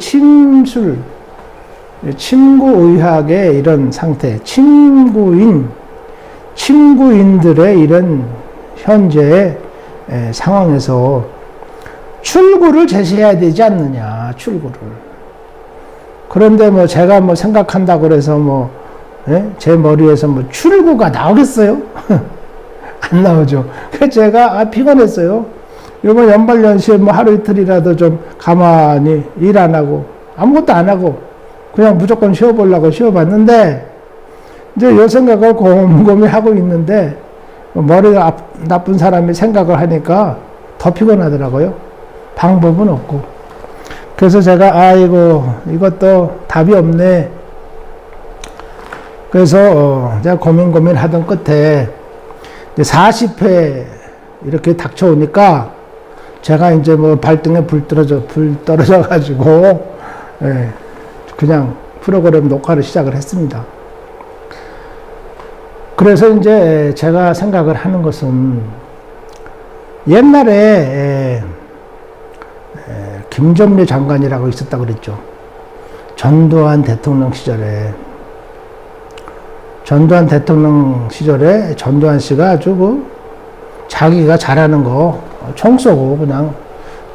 침구의학의 이런 상태, 침구인들의 이런 현재의 상황에서 출구를 제시해야 되지 않느냐, 출구를. 그런데 뭐 제가 뭐 생각한다고 그래서 제 머리에서 출구가 나오겠어요? 안 나오죠. 그래서 제가 피곤했어요. 이번 연말연시에 하루 이틀이라도 좀 가만히 일 안 하고 아무것도 안 하고 그냥 무조건 쉬어보려고 쉬어봤는데 이제 요 생각을 곰곰이 하고 있는데 머리가 나쁜 사람이 생각을 하니까 더 피곤하더라고요. 방법은 없고. 그래서 제가 이것도 답이 없네. 그래서 제가 고민하던 끝에 40회 이렇게 닥쳐오니까 제가 이제 발등에 불 떨어져 가지고 그냥 프로그램 녹화를 시작을 했습니다. 그래서 이제 제가 생각을 하는 것은 옛날에 김점래 장관이라고 있었다고 그랬죠. 전두환 대통령 시절에 전두환 씨가 아주 자기가 잘하는 거 총 쏘고 그냥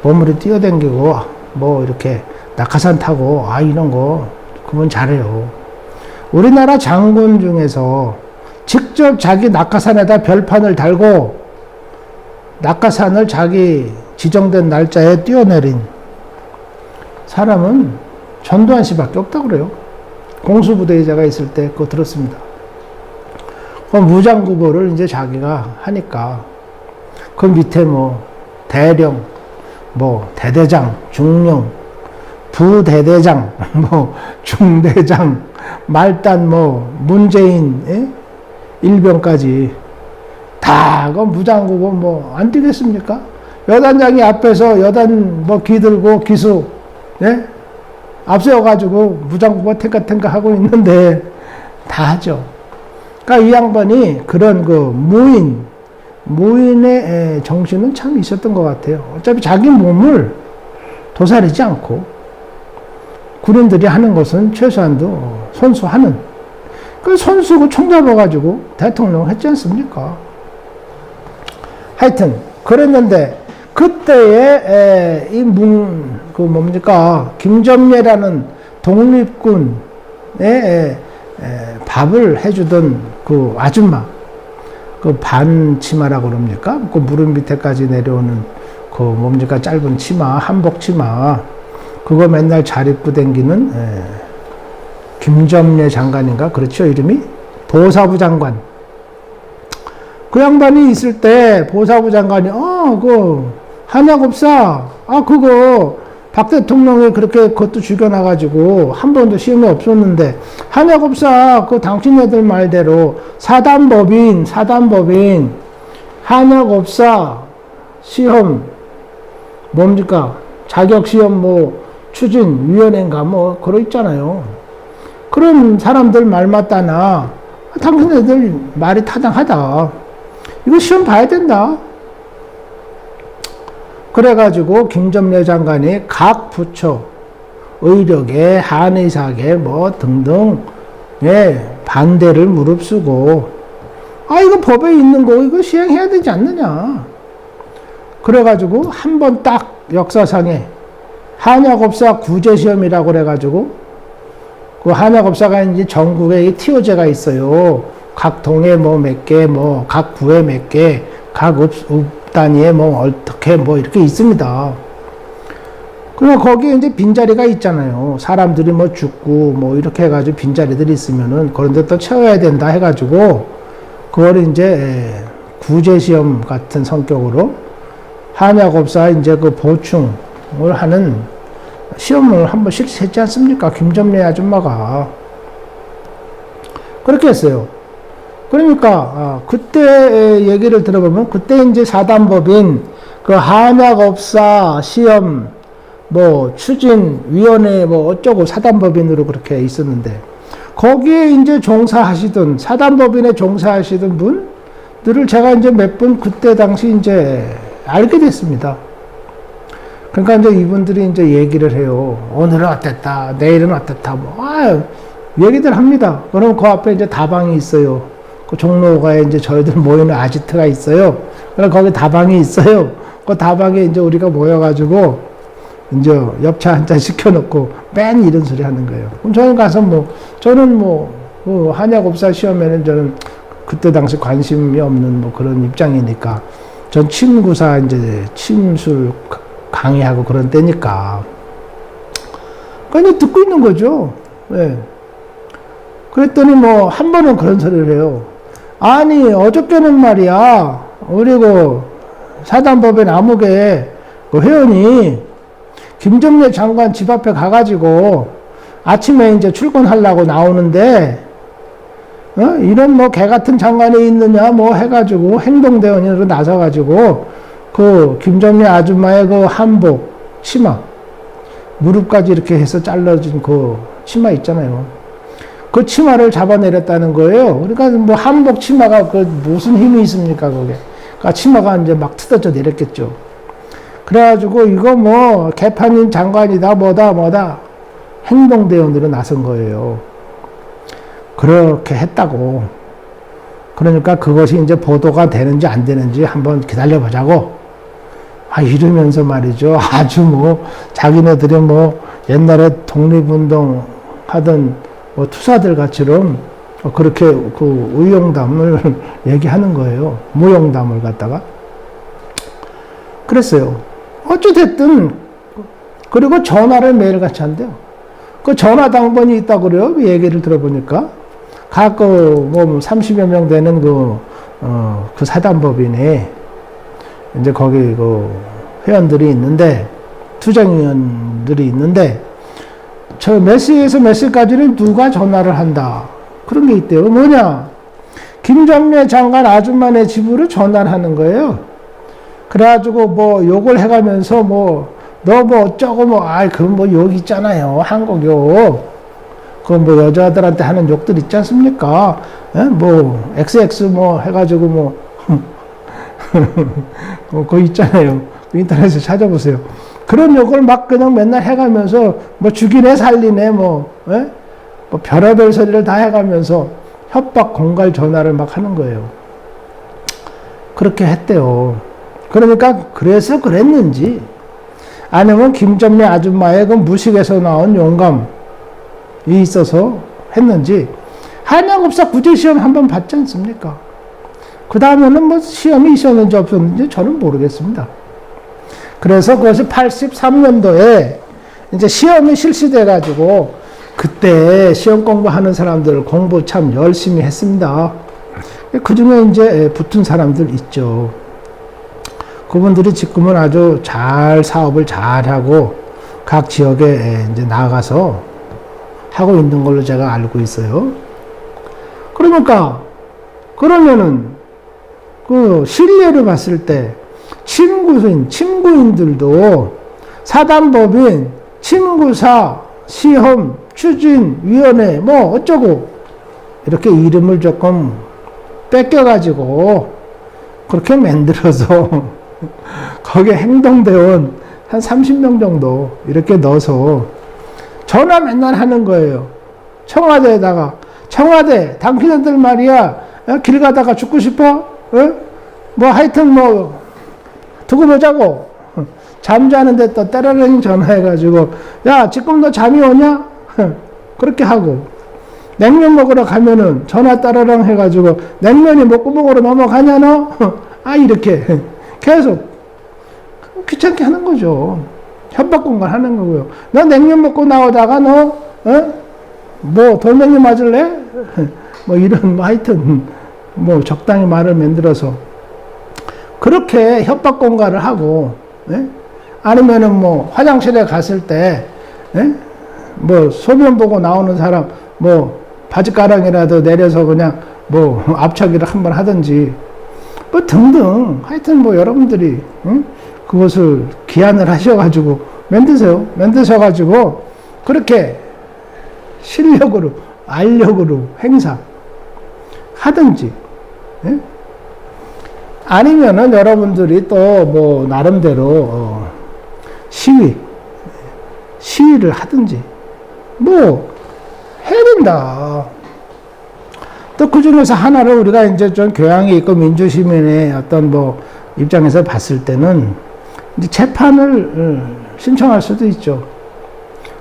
몸으로 뛰어댕기고 이렇게 낙하산 타고 이런 거 그분 잘해요. 우리나라 장군 중에서 직접 자기 낙하산에다 별판을 달고 낙하산을 자기 지정된 날짜에 뛰어내린 사람은 전두환 씨밖에 없다고 그래요. 공수부대의자가 있을 때 그거 들었습니다. 그 무장구보를 이제 자기가 하니까 그 밑에 대령, 대대장, 중령, 부대대장, 중대장, 말단, 문재인, 일병까지 다 그 무장구보 안 뛰겠습니까? 여단장이 앞에서 여단 기 들고 기수, 앞세워가지고 무장구보 탱까 하고 있는데 다 하죠. 그러니까 이 양반이 그런 무인의 정신은 참 있었던 것 같아요. 어차피 자기 몸을 도사리지 않고 군인들이 하는 것은 최소한도 손수하는. 그 손수고 총 잡아가지고 대통령 했지 않습니까? 하여튼 그랬는데 그때에 김점례라는 독립군에 밥을 해주던 그 아줌마, 그 반치마라고 그럽니까? 그 무릎 밑에까지 내려오는 짧은 치마, 한복 치마, 그거 맨날 잘 입고 다니는 김점례 장관인가? 그렇죠, 이름이? 보사부 장관. 그 양반이 있을 때 보사부 장관이 한약업사, 그거 박 대통령이 그렇게 그것도 죽여놔가지고 한 번도 시험이 없었는데 한약업사 그 당신네들 말대로 사단법인 한약업사 시험 자격시험 추진위원회인가 그러 있잖아요. 그런 사람들 말 맞다나 당신네들 말이 타당하다. 이거 시험 봐야 된다. 그래가지고 김점례 장관이 각 부처, 의료계, 한의사계 등등 반대를 무릅쓰고 이거 법에 있는 거 이거 시행해야 되지 않느냐. 그래가지고 한 번 딱 역사상에 한약업사 구제시험이라고 그래가지고 그 한약업사가 이제 전국에 티오제가 있어요. 각 동에 뭐 몇 개, 뭐 각 구에 몇 개, 각 읍 단위에 뭐 어떻게 뭐 이렇게 있습니다. 그리고 거기에 이제 빈자리가 있잖아요. 사람들이 뭐 죽고 뭐 이렇게 해가지고 빈자리들이 있으면은 그런 데 또 채워야 된다 해가지고 그걸 이제 구제시험 같은 성격으로 한약업사 이제 그 보충을 하는 시험을 한번 실시했지 않습니까? 김점례 아줌마가. 그렇게 했어요. 그러니까, 그때 얘기를 들어보면, 그때 이제 사단법인 그 한약업사 시험 뭐 추진위원회 뭐 어쩌고 사단법인으로 그렇게 있었는데, 거기에 이제 종사하시던, 사단법인에 종사하시던 분들을 제가 이제 몇 분 그때 당시 이제 알게 됐습니다. 그러니까 이제 이분들이 이제 얘기를 해요. 오늘은 어땠다, 내일은 어땠다, 뭐, 얘기들 합니다. 그럼 그 앞에 이제 다방이 있어요. 그 종로가에 이제 저희들 모이는 아지트가 있어요. 그럼 거기 다방이 있어요. 그 다방에 이제 우리가 모여가지고 이제 엽차 한 잔 시켜놓고 맨 이런 소리 하는 거예요. 그럼 저는 가서 저는 그 한약업사 시험에는 저는 그때 당시 관심이 없는 뭐 그런 입장이니까 전 침구사 이제 침술 강의하고 그런 때니까. 그냥 듣고 있는 거죠. 네. 그랬더니 한 번은 그런 소리를 해요. 아니, 어저께는 말이야, 우리 사단법인 암흑의 그 회원이 김정래 장관 집 앞에 가가지고 아침에 이제 출근하려고 나오는데, 이런 개 같은 장관이 있느냐, 해가지고 행동대원으로 나서가지고 그 김정래 아줌마의 그 한복, 치마, 무릎까지 이렇게 해서 잘라진 그 치마 있잖아요. 그 치마를 잡아내렸다는 거예요. 그러니까 한복 치마가 무슨 힘이 있습니까, 그게. 그러니까 치마가 이제 막 뜯어져 내렸겠죠. 그래가지고 이거 개판인 장관이다, 뭐다. 행동대원으로 나선 거예요. 그렇게 했다고. 그러니까 그것이 이제 보도가 되는지 안 되는지 한번 기다려보자고. 이러면서 말이죠. 아주 자기네들이 옛날에 독립운동 하던 투사들 같이럼 그렇게 그 의용담을 얘기하는 거예요. 무용담을 갖다가. 그랬어요. 어찌됐든, 그리고 전화를 매일같이 한대요. 그 전화 당번이 있다고 그래요. 얘기를 들어보니까. 각 30여 명 되는 그 사단법인에 이제 거기 회원들이 있는데, 투쟁위원들이 있는데, 저 몇 시에서 몇 시까지는 누가 전화를 한다. 그런 게 있대요. 뭐냐? 김정래 장관 아줌마네 집으로 전화를 하는 거예요. 그래가지고 욕을 해가면서 너 어쩌고 그건 욕 있잖아요. 한국 욕. 그 여자들한테 하는 욕들 있지 않습니까? XX 해가지고 그거 있잖아요. 인터넷에 찾아보세요. 그런 욕을 막 그냥 맨날 해가면서 죽이네 살리네 별의별 소리를 다 해가면서 협박 공갈 전화를 막 하는 거예요. 그렇게 했대요. 그러니까 그래서 그랬는지 아니면 김점래 아줌마의 그 무식에서 나온 용감이 있어서 했는지 한약업사 구제시험 한번 봤지 않습니까? 그 다음에는 시험이 있었는지 없었는지 저는 모르겠습니다. 그래서 그것이 83년도에 이제 시험이 실시돼가지고 그때 시험 공부하는 사람들 공부 참 열심히 했습니다. 그 중에 이제 붙은 사람들 있죠. 그분들이 지금은 아주 잘 사업을 잘하고 각 지역에 이제 나가서 하고 있는 걸로 제가 알고 있어요. 그러면은 그 실례를 봤을 때 친구인들도 사단법인 침구사 시험 추진위원회 어쩌고 이렇게 이름을 조금 뺏겨가지고 그렇게 만들어서 거기에 행동대원 한 30명 정도 이렇게 넣어서 전화 맨날 하는 거예요. 청와대에다가 청와대 당신들 말이야 길 가다가 죽고 싶어? 하여튼 두고 보자고. 잠자는데 또 따라랑 전화해가지고, 야, 지금 너 잠이 오냐? 그렇게 하고. 냉면 먹으러 가면은 전화 따라랑 해가지고, 냉면이 목구멍으로 넘어가냐, 너? 이렇게. 계속. 귀찮게 하는 거죠. 협박공갈 하는 거고요. 너 냉면 먹고 나오다가 너, 돌멩이 맞을래? 이런, 하여튼, 적당히 말을 만들어서. 그렇게 협박공갈을 하고, 아니면은 화장실에 갔을 때, 소변 보고 나오는 사람, 바지가랑이라도 내려서 그냥, 앞차기를 한번 하든지, 등등. 하여튼 여러분들이, 그것을 기한을 하셔가지고, 만드셔가지고, 그렇게 실력으로, 알력으로 행사 하든지, 아니면은 여러분들이 또 나름대로 시위를 하든지 해야 된다. 또 그 중에서 하나를 우리가 이제 좀 교양이 있고 민주시민의 어떤 입장에서 봤을 때는 이제 재판을 신청할 수도 있죠.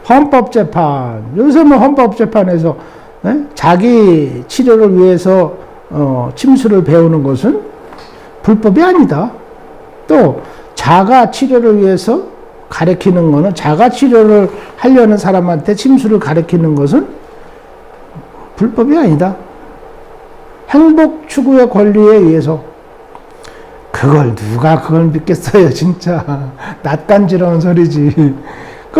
헌법재판. 요즘은 헌법재판에서 자기 치료를 위해서 침수를 배우는 것은 불법이 아니다. 또 자가 치료를 위해서 가르치는 것은, 자가 치료를 하려는 사람한테 침수를 가르치는 것은 불법이 아니다. 행복 추구의 권리에 의해서. 누가 그걸 믿겠어요, 진짜. 낯간지러운 소리지.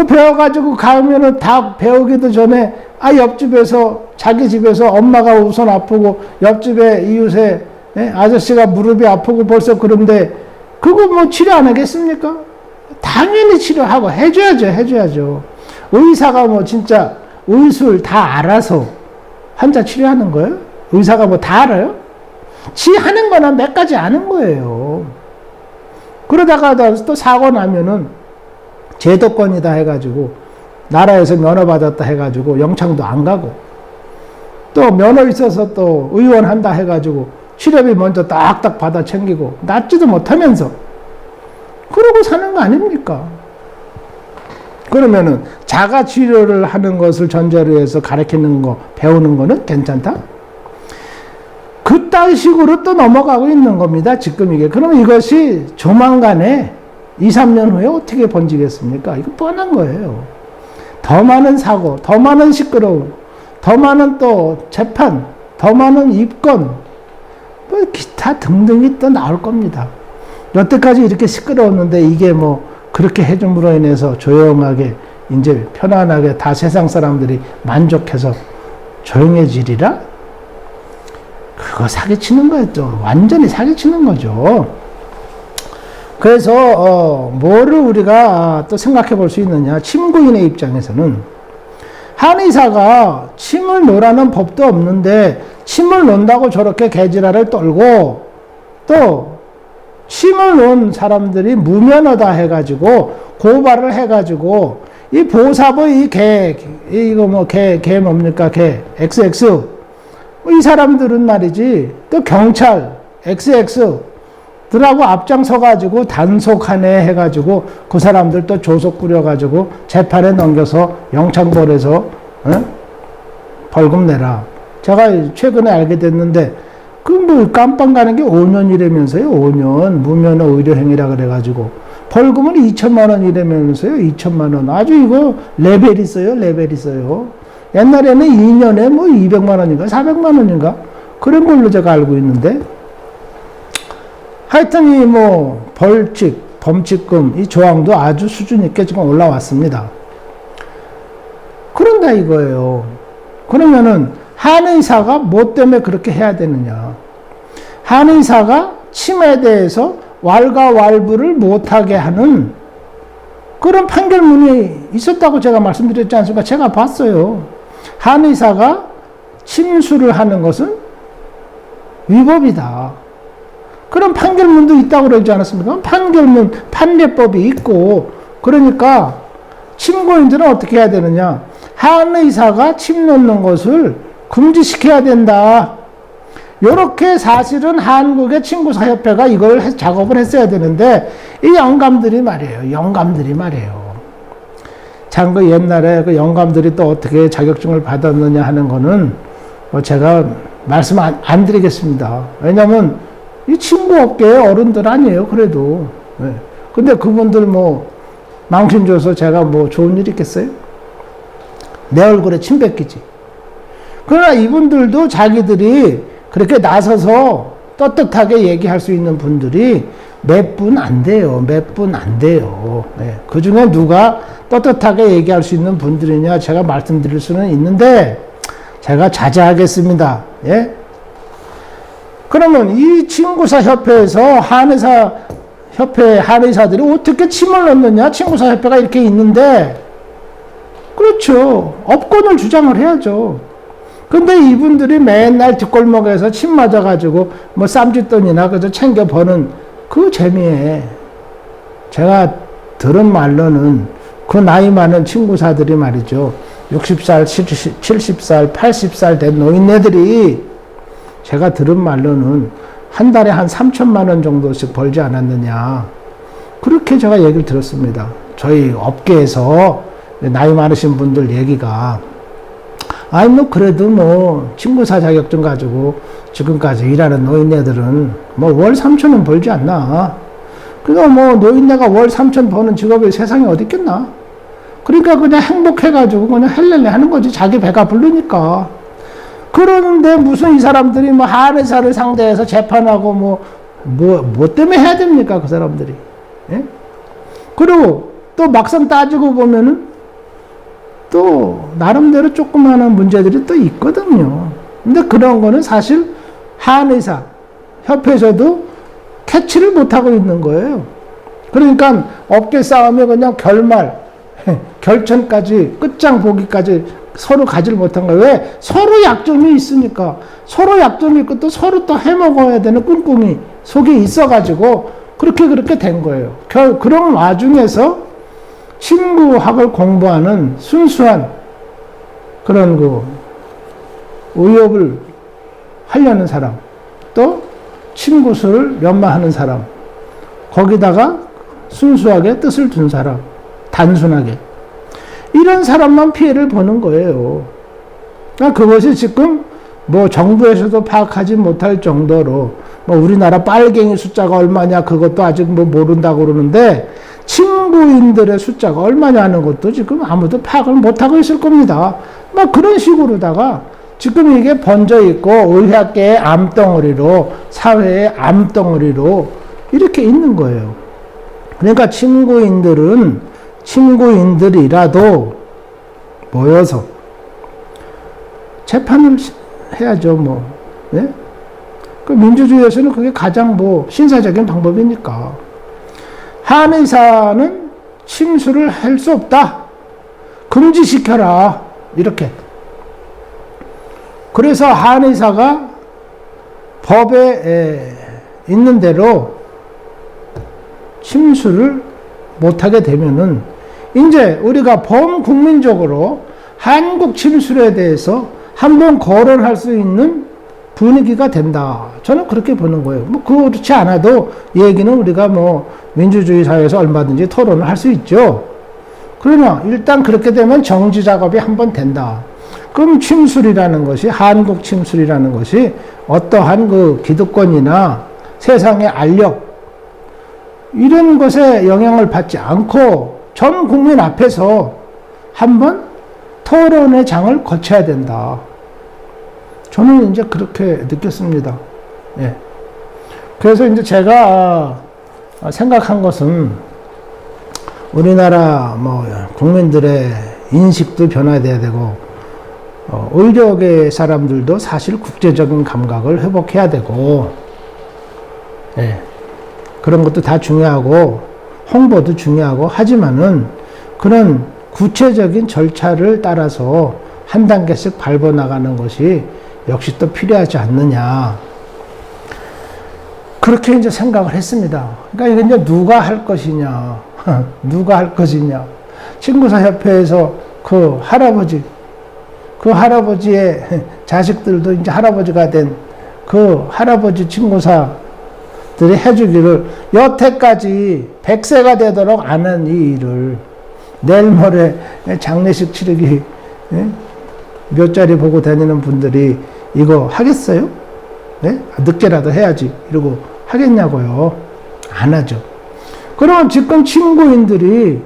배워가지고 가면은 다 배우기도 전에, 옆집에서, 자기 집에서 엄마가 우선 아프고, 옆집에 이웃에 아저씨가 무릎이 아프고 벌써 그런데, 그거 치료 안 하겠습니까? 당연히 치료하고 해줘야죠. 의사가 진짜 의술 다 알아서 환자 치료하는 거예요? 의사가 다 알아요? 지 하는 거나 몇 가지 아는 거예요. 그러다가 또 사고 나면은 제도권이다 해가지고, 나라에서 면허 받았다 해가지고 영창도 안 가고, 또 면허 있어서 또 의원 한다 해가지고 치료비 먼저 딱딱 받아 챙기고, 낫지도 못하면서 그러고 사는 거 아닙니까? 그러면은 자가 치료를 하는 것을 전제로 해서 가르치는 거, 배우는 거는 괜찮다? 그딴 식으로 또 넘어가고 있는 겁니다, 지금 이게. 그러면 이것이 조만간에 2, 3년 후에 어떻게 번지겠습니까? 이거 뻔한 거예요. 더 많은 사고, 더 많은 시끄러움, 더 많은 또 재판, 더 많은 입건, 기타 등등이 또 나올 겁니다. 여태까지 이렇게 시끄러웠는데 이게 그렇게 해줌으로 인해서 조용하게, 이제 편안하게 다 세상 사람들이 만족해서 조용해지리라? 그거 사기치는 거였죠. 완전히 사기치는 거죠. 그래서 뭐를 우리가 또 생각해 볼 수 있느냐. 침구인의 입장에서는 한의사가 침을 놓으라는 법도 없는데 침을 놓는다고 저렇게 개지랄을 떨고, 또 침을 놓은 사람들이 무면허다 해가지고 고발을 해가지고 이 보사부 개 뭡니까? 개 XX 이 사람들은 말이지, 또 경찰 XX 들하고 앞장서가지고 단속하네 해가지고 그 사람들 또 조속 꾸려가지고 재판에 넘겨서 영창벌에서 벌금 내라. 제가 최근에 알게 됐는데 깜빵 가는 게 5년이라면서요. 5년 무면허 의료행위라 그래가지고 벌금은 2천만 원이라면서요. 2천만 원. 아주 이거 레벨 있어요. 옛날에는 2년에 200만 원인가 400만 원인가 그런 걸로 제가 알고 있는데, 하여튼 이 벌칙, 범칙금 이 조항도 아주 수준 있게 지금 올라왔습니다. 그런다 이거예요. 그러면은 한의사가 뭐 때문에 그렇게 해야 되느냐? 한의사가 침에 대해서 왈가왈부를 못하게 하는 그런 판결문이 있었다고 제가 말씀드렸지 않습니까? 제가 봤어요. 한의사가 침수를 하는 것은 위법이다. 그런 판결문도 있다고 그러지 않았습니까? 판결문, 판례법이 있고, 그러니까 침고인들은 어떻게 해야 되느냐? 한의사가 침 놓는 것을 금지시켜야 된다. 요렇게 사실은 한국의 친구사협회가 이걸 작업을 했어야 되는데, 이 영감들이 말이에요. 참, 그 옛날에 그 영감들이 또 어떻게 자격증을 받았느냐 하는 거는 제가 말씀 안 드리겠습니다. 왜냐면 이 친구업계의 어른들 아니에요, 그래도. 네. 근데 그분들 뭐 망신 줘서 제가 뭐 좋은 일 있겠어요? 내 얼굴에 침 뱉기지. 그러나 이분들도 자기들이 그렇게 나서서 떳떳하게 얘기할 수 있는 분들이 몇 분 안 돼요. 네. 그 중에 누가 떳떳하게 얘기할 수 있는 분들이냐 제가 말씀드릴 수는 있는데 제가 자제하겠습니다. 예? 그러면 이 친구사 협회에서 한의사들이 어떻게 침을 넣느냐? 친구사 협회가 이렇게 있는데, 그렇죠. 업권을 주장을 해야죠. 근데 이분들이 맨날 뒷골목에서 침 맞아가지고 뭐 쌈짓돈이나 그저 챙겨 버는 그 재미에, 제가 들은 말로는 그 나이 많은 친구사들이 말이죠. 60살, 70살, 80살 된 노인네들이 제가 들은 말로는 한 달에 한 3천만 원 정도씩 벌지 않았느냐. 그렇게 제가 얘기를 들었습니다. 저희 업계에서 나이 많으신 분들 얘기가. 아니, 뭐, 그래도 뭐, 친구사 자격증 가지고 지금까지 일하는 노인네들은 뭐, 월 3천원 벌지 않나. 그러니까 뭐, 노인네가 월 3천 버는 직업이 세상에 어디 있겠나. 그러니까 그냥 행복해가지고 그냥 헬렐레 하는 거지. 자기 배가 부르니까. 그러는데 무슨 이 사람들이 뭐 한의사를 상대해서 재판하고 뭐 때문에 해야 됩니까? 그 사람들이. 예? 그리고 또 막상 따지고 보면은 또 나름대로 조그마한 문제들이 또 있거든요. 근데 그런 거는 사실 한의사 협회에서도 캐치를 못하고 있는 거예요. 그러니까 업계 싸움이 그냥 결천까지, 끝장 보기까지 서로 가지를 못한 거예요. 왜? 서로 약점이 있으니까. 서로 약점이 있고 또 서로 또 해먹어야 되는 꿍꿍이 속에 있어가지고 그렇게 된 거예요. 그런 와중에서 친구학을 공부하는 순수한 그런 그 의욕을 하려는 사람, 또 친구수를 연마하는 사람, 거기다가 순수하게 뜻을 둔 사람, 단순하게. 이런 사람만 피해를 보는 거예요. 그러니까 그것이 지금 뭐 정부에서도 파악하지 못할 정도로 뭐 우리나라 빨갱이 숫자가 얼마냐 그것도 아직 뭐 모른다고 그러는데 친구인들의 숫자가 얼마냐 하는 것도 지금 아무도 파악을 못하고 있을 겁니다. 막 그런 식으로다가 지금 이게 번져 있고 의학계의 암덩어리로, 사회의 암덩어리로 이렇게 있는 거예요. 그러니까 친구인들이라도 모여서 재판을 해야죠, 뭐. 네? 그 민주주의에서는 그게 가장 뭐 신사적인 방법이니까. 한의사는 침수를 할 수 없다. 금지시켜라. 이렇게. 그래서 한의사가 법에 있는 대로 침수를 못하게 되면은 이제 우리가 범국민적으로 한국 침술에 대해서 한번 거론할 수 있는 분위기가 된다. 저는 그렇게 보는 거예요. 뭐 그렇지 않아도 얘기는 우리가 뭐 민주주의 사회에서 얼마든지 토론을 할 수 있죠. 그러나 일단 그렇게 되면 정지 작업이 한번 된다. 그럼 침술이라는 것이, 한국 침술이라는 것이 어떠한 그 기득권이나 세상의 알력 이런 것에 영향을 받지 않고 전 국민 앞에서 한번 토론의 장을 거쳐야 된다. 저는 이제 그렇게 느꼈습니다. 예. 그래서 이제 제가 생각한 것은 우리나라 뭐 국민들의 인식도 변화돼야 되고, 의료계 사람들도 사실 국제적인 감각을 회복해야 되고, 예. 그런 것도 다 중요하고, 홍보도 중요하고, 하지만은 그런 구체적인 절차를 따라서 한 단계씩 밟아 나가는 것이 역시 또 필요하지 않느냐. 그렇게 이제 생각을 했습니다. 그러니까 이게 이제 누가 할 것이냐, 누가 할 것이냐. 친구사협회에서 그 할아버지의 자식들도 이제 할아버지가 된 그 할아버지 친구사들이 해주기를 여태까지 100세가 되도록 안 한 이 일을 내일 모레 장례식 치르기 몇 자리 보고 다니는 분들이 이거 하겠어요? 네? 늦게라도 해야지 이러고 하겠냐고요? 안 하죠. 그럼 지금 친구인들이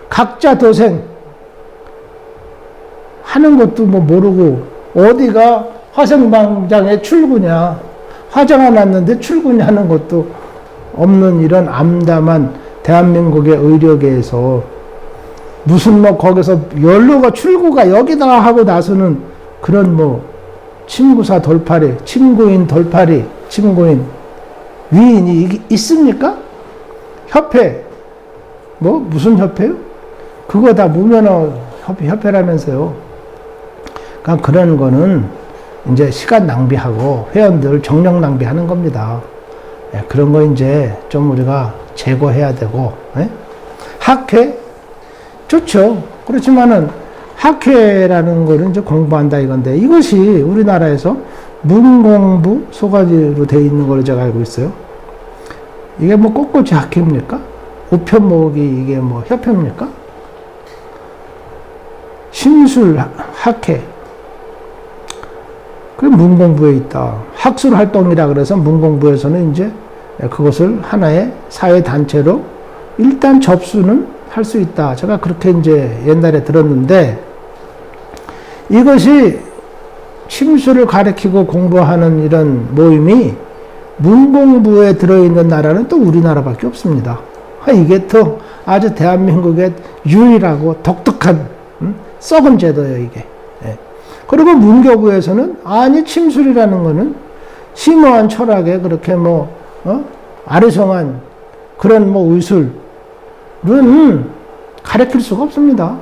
각자 도생 하는 것도 뭐 모르고 어디가 화성방장에 출구냐, 화장을 놨는데 출구냐 하는 것도 없는 이런 암담한 대한민국의 의료계에서 무슨 뭐 거기서 연로가 출구가 여기다 하고 나서는 그런 뭐 친구사 돌팔이, 친구인 돌팔이, 친구인 위인이 있습니까? 협회, 뭐 무슨 협회요? 그거 다 무면허 협회라면서요. 그러니까 그런 거는 이제 시간 낭비하고 회원들 정력 낭비하는 겁니다. 예, 그런 거 이제 좀 우리가 제거해야 되고, 예? 학회 좋죠. 그렇지만은 학회라는 거는 이제 공부한다 이건데 이것이 우리나라에서 문공부 소가지로 되어 있는 걸로 제가 알고 있어요. 이게 뭐 꼿꼿이 학회입니까? 우편목이 이게 뭐 협회입니까? 심술 학회. 그 문공부에 있다. 학술 활동이라 그래서 문공부에서는 이제 그것을 하나의 사회 단체로 일단 접수는 할 수 있다. 제가 그렇게 이제 옛날에 들었는데 이것이 심술을 가르치고 공부하는 이런 모임이 문공부에 들어있는 나라는 또 우리나라밖에 없습니다. 이게 또 아주 대한민국의 유일하고 독특한 썩은 제도예요, 이게. 예. 그리고 문교부에서는 아니 침술이라는 거는 심오한 철학에 그렇게 뭐 아리송한 그런 뭐 의술은 가르칠 수가 없습니다.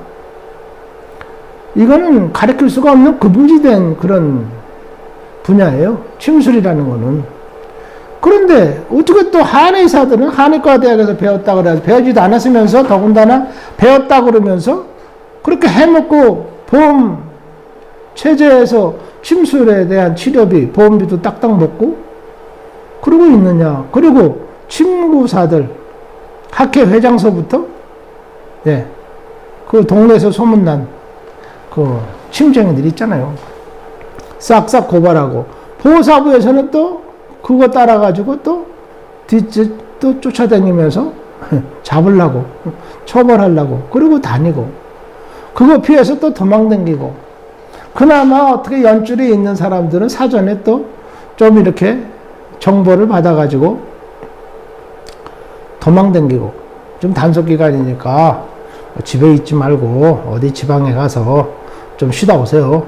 이거는 가르칠 수가 없는 금지된 그런 분야예요. 침술이라는 거는. 그런데 어떻게 또 한의사들은 한의과 대학에서 배웠다 그래서 배우지도 않았으면서 더군다나 배웠다 그러면서 그렇게 해먹고 보험 체제에서 침술에 대한 치료비, 보험비도 딱딱 먹고 그러고 있느냐. 그리고 친구사들 학회 회장서부터 예, 그 동네에서 소문난 그 침쟁이들 있잖아요. 싹싹 고발하고 보호사부에서는 또 그거 따라가지고 또 쫓아다니면서 잡으려고 처벌하려고 그러고 다니고 그거 피해서 또 도망다니고 그나마 어떻게 연줄이 있는 사람들은 사전에 또 좀 이렇게 정보를 받아가지고 도망다니고 좀 단속기간이니까 집에 있지 말고 어디 지방에 가서 좀 쉬다 오세요.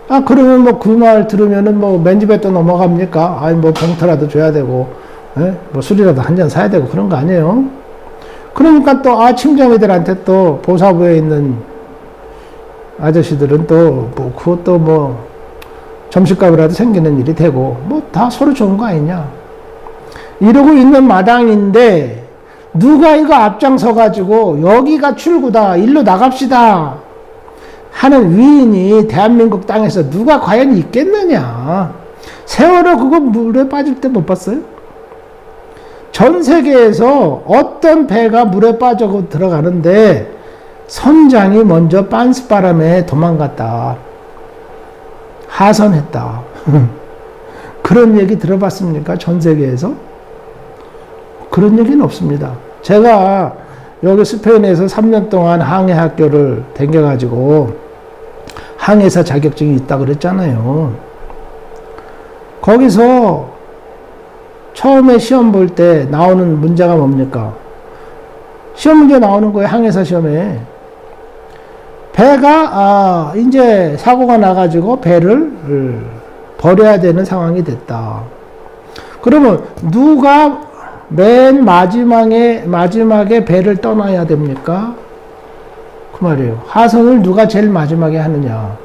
아, 그러면 뭐 그 말 들으면은 뭐 맨집에 또 넘어갑니까? 아니, 뭐 봉투라도 줘야 되고, 예? 뭐 술이라도 한 잔 사야 되고 그런 거 아니에요? 그러니까 또, 침쟁이들한테 또 보사부에 있는 아저씨들은 또, 뭐, 그것도 뭐, 점심값이라도 생기는 일이 되고, 뭐 다 서로 좋은 거 아니냐? 이러고 있는 마당인데, 누가 이거 앞장서가지고, 여기가 출구다, 일로 나갑시다. 하는 위인이 대한민국 땅에서 누가 과연 있겠느냐. 세월호 그거 물에 빠질 때 못 봤어요? 전 세계에서 어떤 배가 물에 빠져 들어가는데 선장이 먼저 빤스바람에 도망갔다. 하선했다. 그런 얘기 들어봤습니까? 전 세계에서? 그런 얘기는 없습니다. 제가 여기 스페인에서 3년 동안 항해학교를 다녀가지고 항해사 자격증이 있다고 그랬잖아요. 거기서 처음에 시험 볼 때 나오는 문제가 뭡니까? 시험 문제 나오는 거예요. 항해사 시험에. 배가 이제 사고가 나가지고 배를 버려야 되는 상황이 됐다. 그러면 누가 맨 마지막에 배를 떠나야 됩니까? 그 말이에요. 하선을 누가 제일 마지막에 하느냐.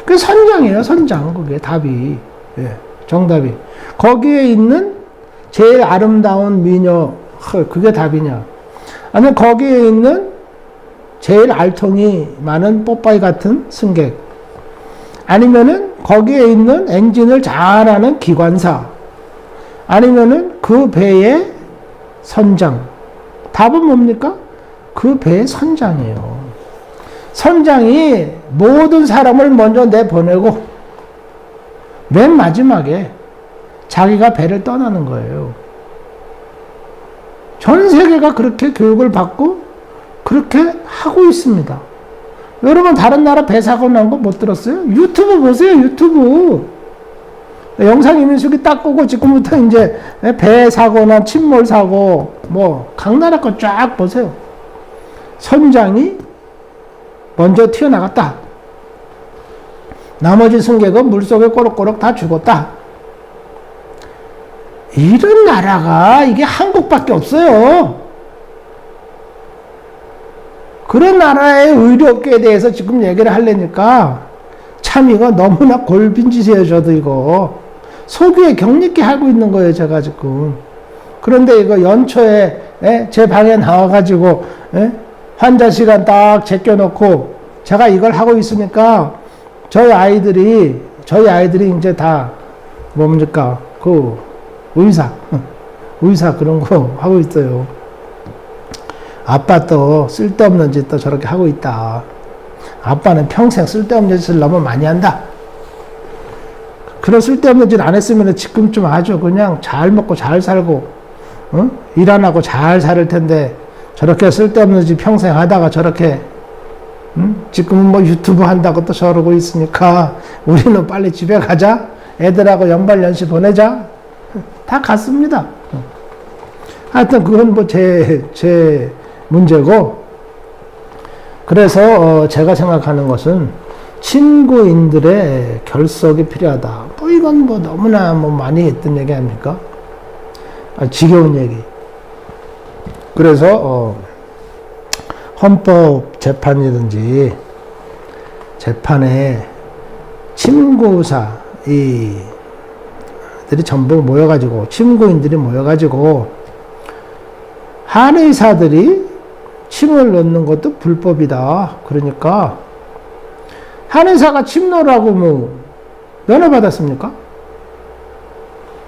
그 선장이에요, 선장. 그게 답이. 예, 정답이. 거기에 있는 제일 아름다운 미녀, 그게 답이냐. 아니면 거기에 있는 제일 알통이 많은 뽀빠이 같은 승객. 아니면은 거기에 있는 엔진을 잘하는 기관사, 아니면은 그 배의 선장. 답은 뭡니까? 그 배의 선장이에요. 선장이 모든 사람을 먼저 내보내고 맨 마지막에 자기가 배를 떠나는 거예요. 전 세계가 그렇게 교육을 받고 그렇게 하고 있습니다. 여러분 다른 나라 배 사고 난 거 못 들었어요? 유튜브 보세요. 유튜브. 영상 이민숙이 딱 끄고 지금부터 이제 배 사고나 침몰 사고 뭐 각 나라 거 쫙 보세요. 선장이 먼저 튀어나갔다. 나머지 승객은 물속에 꼬록꼬록 다 죽었다. 이런 나라가 이게 한국밖에 없어요. 그런 나라의 의료업계에 대해서 지금 얘기를 하려니까 참 이거 너무나 골빈 짓이에요. 저도 이거 소규에 격리있게 하고 있는 거예요. 제가 지금. 그런데 이거 연초에 제 방에 나와가지고 환자 시간 딱 제껴놓고 제가 이걸 하고 있으니까 저희 아이들이 이제 다 뭡니까 그 의사 그런 거 하고 있어요. 아빠 또 쓸데없는 짓 또 저렇게 하고 있다. 아빠는 평생 쓸데없는 짓을 너무 많이 한다. 그런 쓸데없는 짓 안 했으면 지금쯤 아주 그냥 잘 먹고 잘 살고 일 안 하고 잘 살 텐데 저렇게 쓸데없는 짓 평생 하다가 저렇게 지금은 뭐 유튜브 한다고 또 저러고 있으니까 우리는 빨리 집에 가자. 애들하고 연말연시 보내자. 다 갔습니다. 하여튼 그건 뭐 제 문제고, 그래서 제가 생각하는 것은 친구인들의 결석이 필요하다. 뭐 이건 뭐 너무나 뭐 많이 했던 얘기 아닙니까? 지겨운 얘기. 그래서 헌법 재판이든지 재판에 친구사 이들이 전부 모여가지고 친구인들이 모여가지고 한의사들이 침을 넣는 것도 불법이다. 그러니까 한의사가 침 넣으라고 뭐 면허받았습니까?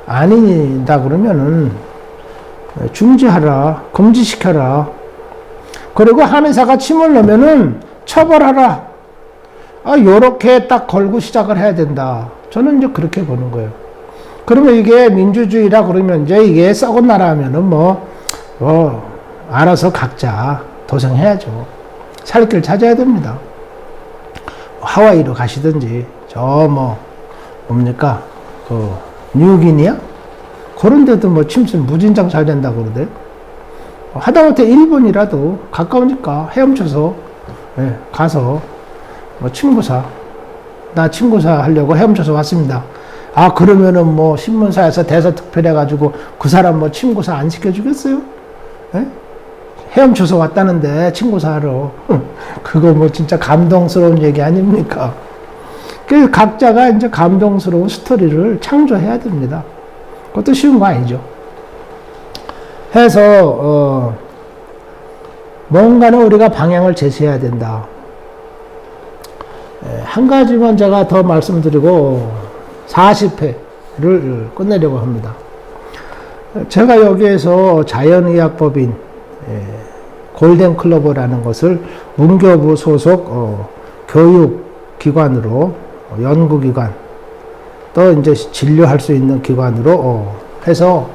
아니다 그러면은 중지하라, 금지시켜라. 그리고 한의사가 침을 넣으면은 처벌하라. 요렇게 딱 걸고 시작을 해야 된다. 저는 이제 그렇게 보는 거예요. 그러면 이게 민주주의라 그러면 이제 이게 썩은 나라 하면은 알아서 각자 도생해야죠. 살 길 찾아야 됩니다. 하와이로 가시든지, 뭡니까? 뉴기니아? 그런 데도 뭐 침술 무진장 잘 된다고 그러대. 하다못해 일본이라도 가까우니까 헤엄쳐서, 가서, 친구사. 나 친구사 하려고 헤엄쳐서 왔습니다. 그러면은 뭐 신문사에서 대서특필해가지고 그 사람 친구사 안 시켜주겠어요? 헤엄쳐서 왔다는데 친구사 하러. 그거 진짜 감동스러운 얘기 아닙니까? 그 각자가 이제 감동스러운 스토리를 창조해야 됩니다. 그것도 쉬운 거 아니죠. 해서 뭔가는 우리가 방향을 제시해야 된다. 한 가지만 제가 더 말씀드리고 40회를 끝내려고 합니다. 제가 여기에서 자연의학법인 골든클로버라는 것을 문교부 소속 교육기관으로 연구기관 또 이제 진료할 수 있는 기관으로 해서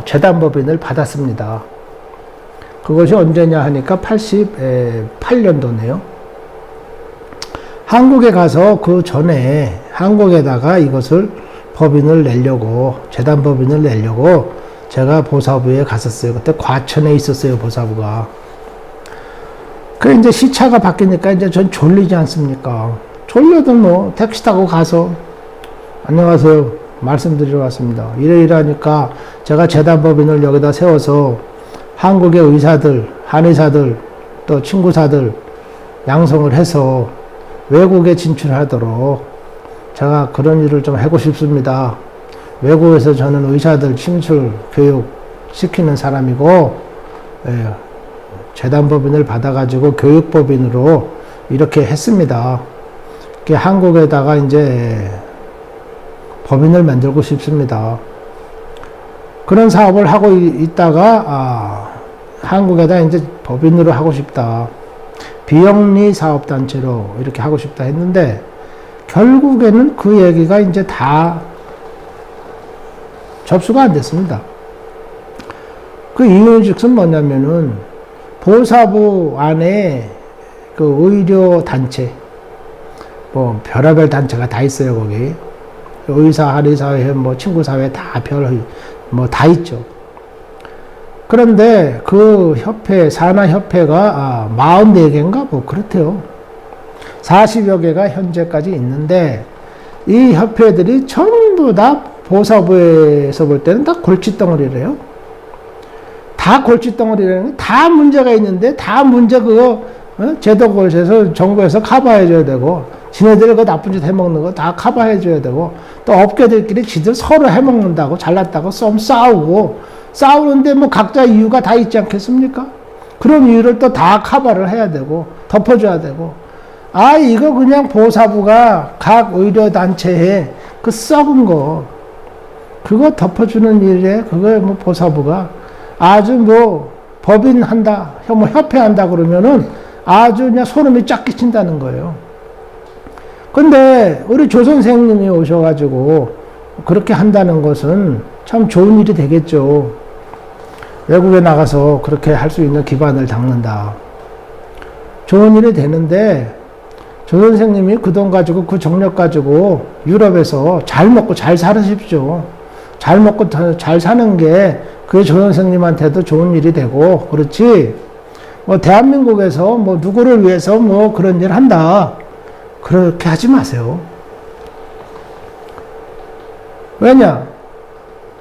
재단법인을 받았습니다. 그것이 언제냐 하니까 88년도네요. 한국에 가서 그 전에 한국에다가 이것을 법인을 내려고, 재단법인을 내려고 제가 보사부에 갔었어요. 그때 과천에 있었어요, 보사부가. 그래, 이제 시차가 바뀌니까 이제 전 졸리지 않습니까? 졸려도 택시 타고 가서, 안녕하세요. 말씀드리러 왔습니다. 이러이러하니까 제가 재단법인을 여기다 세워서 한국의 의사들, 한의사들, 또 친구사들 양성을 해서 외국에 진출하도록 제가 그런 일을 좀 하고 싶습니다. 외국에서 저는 의사들 침술 교육 시키는 사람이고, 재단법인을 받아가지고 교육법인으로 이렇게 했습니다. 한국에다가 이제 법인을 만들고 싶습니다. 그런 사업을 하고 있다가 한국에다 이제 법인으로 하고 싶다. 비영리 사업단체로 이렇게 하고 싶다 했는데 결국에는 그 얘기가 이제 다 접수가 안 됐습니다. 그 이유즉슨 뭐냐면은 보사부 안에 그 의료 단체, 뭐 별의별 단체가 다 있어요. 거기 의사, 한의사회, 뭐 친구사회 다 뭐 다 있죠. 그런데 그 협회, 산하협회가 44개인가 뭐 그렇대요. 40여 개가 현재까지 있는데 이 협회들이 전부 다 보사부에서 볼 때는 다 골칫덩어리래요. 다 골칫덩어리라는 게 다 문제가 있는데 다 문제 그거 제도권에서 정부에서 커버해줘야 되고 지네들이 그 나쁜 짓 해먹는 거 다 커버해줘야 되고 또 업계들끼리 지들 서로 해먹는다고 잘났다고 싸우는데 뭐 각자 이유가 다 있지 않겠습니까? 그런 이유를 또 다 커버를 해야 되고 덮어줘야 되고 이거 그냥 보사부가 각 의료단체에 그 썩은 거 그거 덮어주는 일에 그거 뭐 보사부가 아주 뭐 법인 한다, 뭐 협회 한다 그러면은 아주 그냥 소름이 쫙 끼친다는 거예요. 근데 우리 조 선생님이 오셔가지고 그렇게 한다는 것은 참 좋은 일이 되겠죠. 외국에 나가서 그렇게 할 수 있는 기반을 닦는다. 좋은 일이 되는데 조 선생님이 그 돈 가지고 그 정력 가지고 유럽에서 잘 먹고 잘 살으십시오. 잘 먹고 잘 사는 게 그게 조 선생님한테도 좋은 일이 되고 그렇지 뭐 대한민국에서 뭐 누구를 위해서 뭐 그런 일 한다 그렇게 하지 마세요. 왜냐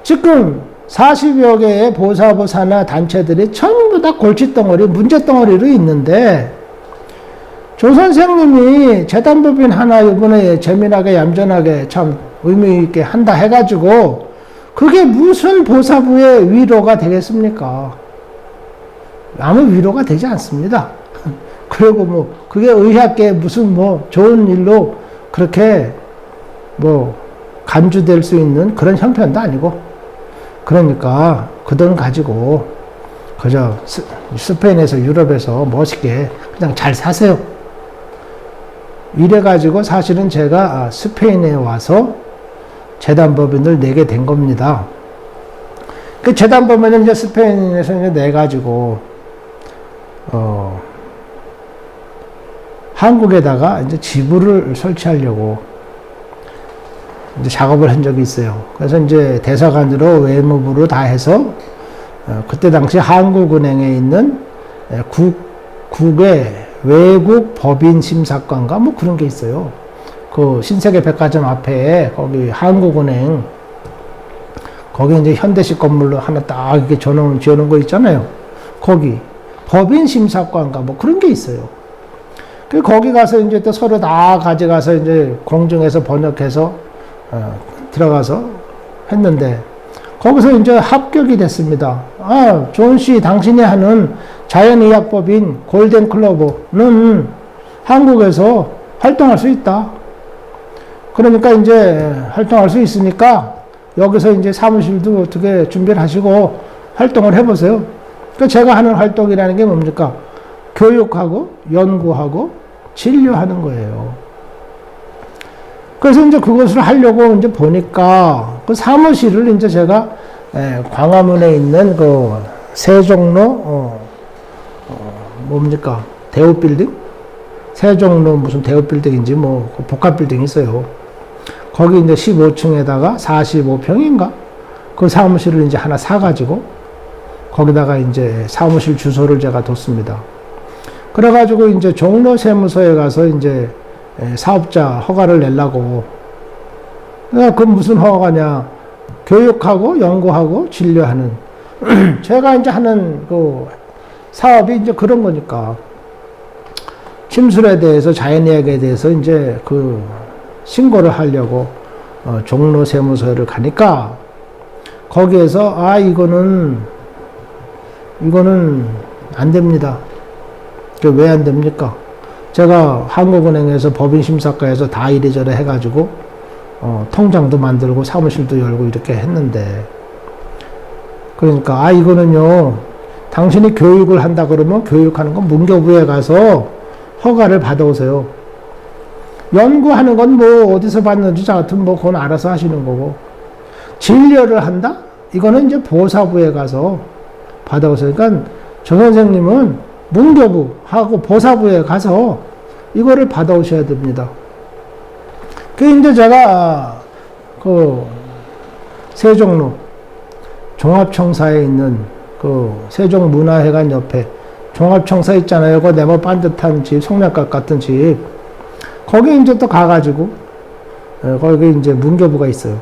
지금 40여 개의 보사부 산하 단체들이 전부 다 골칫덩어리 문제덩어리로 있는데 조 선생님이 재단법인 하나 이번에 재미나게 얌전하게 참 의미있게 한다 해가지고 그게 무슨 보사부의 위로가 되겠습니까? 아무 위로가 되지 않습니다. 그리고 뭐 그게 의학계 무슨 뭐 좋은 일로 그렇게 뭐 간주될 수 있는 그런 형편도 아니고 그러니까 그 돈 가지고 그저 스페인에서 유럽에서 멋있게 그냥 잘 사세요. 이래가지고 사실은 제가 스페인에 와서 재단법인을 내게 된 겁니다. 그 재단법인은 이제 스페인에서 이제 내가지고 한국에다가 이제 지부를 설치하려고 이제 작업을 한 적이 있어요. 그래서 이제 대사관으로 외무부로 다 해서 그때 당시 한국은행에 있는 국의 외국 법인 심사관가 뭐 그런 게 있어요. 그 신세계 백화점 앞에 거기 한국은행 거기 이제 현대식 건물로 하나 딱 이렇게 지어놓은 거 있잖아요. 거기 법인 심사관가 뭐 그런 게 있어요. 그 거기 가서 이제 또 서로 다 가져가서 이제 공중에서 번역해서 들어가서 했는데 거기서 이제 합격이 됐습니다. 존 씨 당신이 하는 자연의학법인 골든클로버는 한국에서 활동할 수 있다. 그러니까 이제 활동할 수 있으니까 여기서 이제 사무실도 어떻게 준비를 하시고 활동을 해보세요. 그러니까 제가 하는 활동이라는 게 뭡니까? 교육하고 연구하고 진료하는 거예요. 그래서 이제 그것을 하려고 이제 보니까 그 사무실을 이제 제가 광화문에 있는 그 세종로 뭡니까? 대우빌딩? 세종로 무슨 대우빌딩인지 뭐 복합빌딩이 있어요. 거기 이제 15층에다가 45평인가? 그 사무실을 이제 하나 사가지고 거기다가 이제 사무실 주소를 제가 뒀습니다. 그래가지고 이제 종로 세무서에 가서 이제 사업자 허가를 내려고. 그 무슨 허가냐? 교육하고 연구하고 진료하는. 제가 이제 하는 그 사업이 이제 그런 거니까. 침술에 대해서 자연의학에 대해서 이제 그 신고를 하려고 종로 세무서를 가니까 거기에서 이거는 안 됩니다. 왜 안 됩니까? 제가 한국은행에서 법인심사과에서 다 이래저래 해가지고 통장도 만들고 사무실도 열고 이렇게 했는데, 그러니까 이거는요, 당신이 교육을 한다 그러면 교육하는 건 문교부에 가서 허가를 받아오세요. 연구하는 건 뭐 어디서 받는지 하여튼 뭐 그건 알아서 하시는 거고, 진료를 한다? 이거는 이제 보사부에 가서 받아오세요. 그러니까 저 선생님은 문교부하고 보사부에 가서 이거를 받아오셔야 됩니다. 그 이제 제가 그 세종로 종합청사에 있는 그 세종문화회관 옆에 종합청사 있잖아요. 그 네모 반듯한 집, 송량각 같은 집. 거기 이제 또 가가지고, 거기 이제 문교부가 있어요.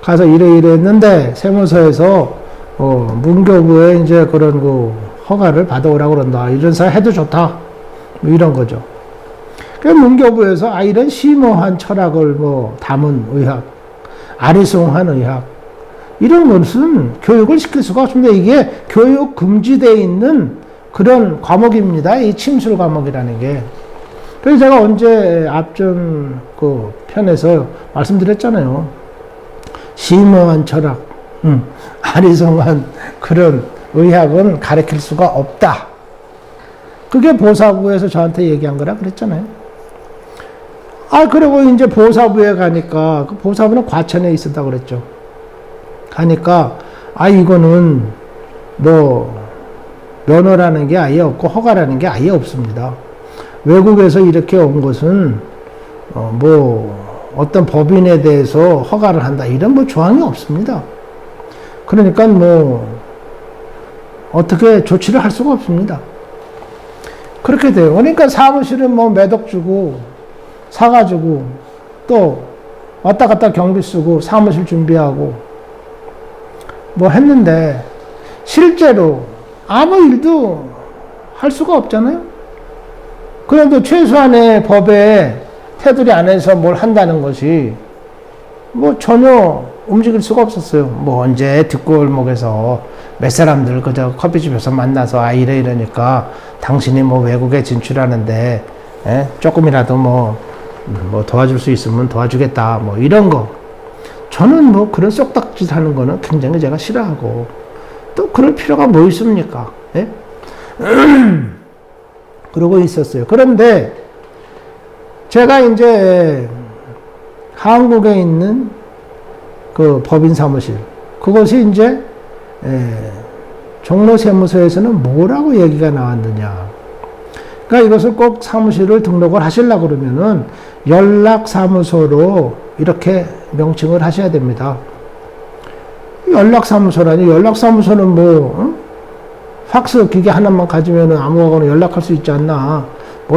가서 이래 했는데, 세무서에서, 문교부에 이제 그런 그 허가를 받아오라고 그런다. 이런 사 해도 좋다. 뭐 이런 거죠. 그 문교부에서 이런 심오한 철학을 뭐 담은 의학, 아리송한 의학, 이런 것은 교육을 시킬 수가 없습니다. 이게 교육 금지되어 있는 그런 과목입니다. 이 침술 과목이라는 게. 그래서 제가 언제 앞전 그 편에서 말씀드렸잖아요. 심오한 철학, 아리송한 그런 의학은 가르칠 수가 없다. 그게 보사부에서 저한테 얘기한 거라 그랬잖아요. 그리고 이제 보사부에 가니까, 그 보사부는 과천에 있었다 그랬죠. 가니까, 이거는 면허라는 게 아예 없고 허가라는 게 아예 없습니다. 외국에서 이렇게 온 것은 어떤 법인에 대해서 허가를 한다 이런 조항이 없습니다. 그러니까 어떻게 조치를 할 수가 없습니다. 그렇게 돼요. 그러니까 사무실은 매덕 주고 사가지고 또 왔다 갔다 경비 쓰고 사무실 준비하고 했는데 실제로 아무 일도 할 수가 없잖아요. 그래도 최소한의 법에 테두리 안에서 뭘 한다는 것이 전혀 움직일 수가 없었어요. 언제 뒷골목에서 몇 사람들 그저 커피집에서 만나서 이러니까 당신이 외국에 진출하는데 조금이라도 도와줄 수 있으면 도와주겠다 이런 거. 저는 그런 쏙닥짓 하는 거는 굉장히 제가 싫어하고 또 그럴 필요가 뭐 있습니까? 예? 그러고 있었어요. 그런데 제가 이제 한국에 있는 그 법인 사무실, 그것이 이제 종로세무서에서는 뭐라고 얘기가 나왔느냐. 그러니까 이것을 꼭 사무실을 등록을 하시려고 그러면은 연락사무소로 이렇게 명칭을 하셔야 됩니다. 연락사무소라니, 연락사무소는 팩스 기계 하나만 가지면 아무거나 연락할 수 있지 않나.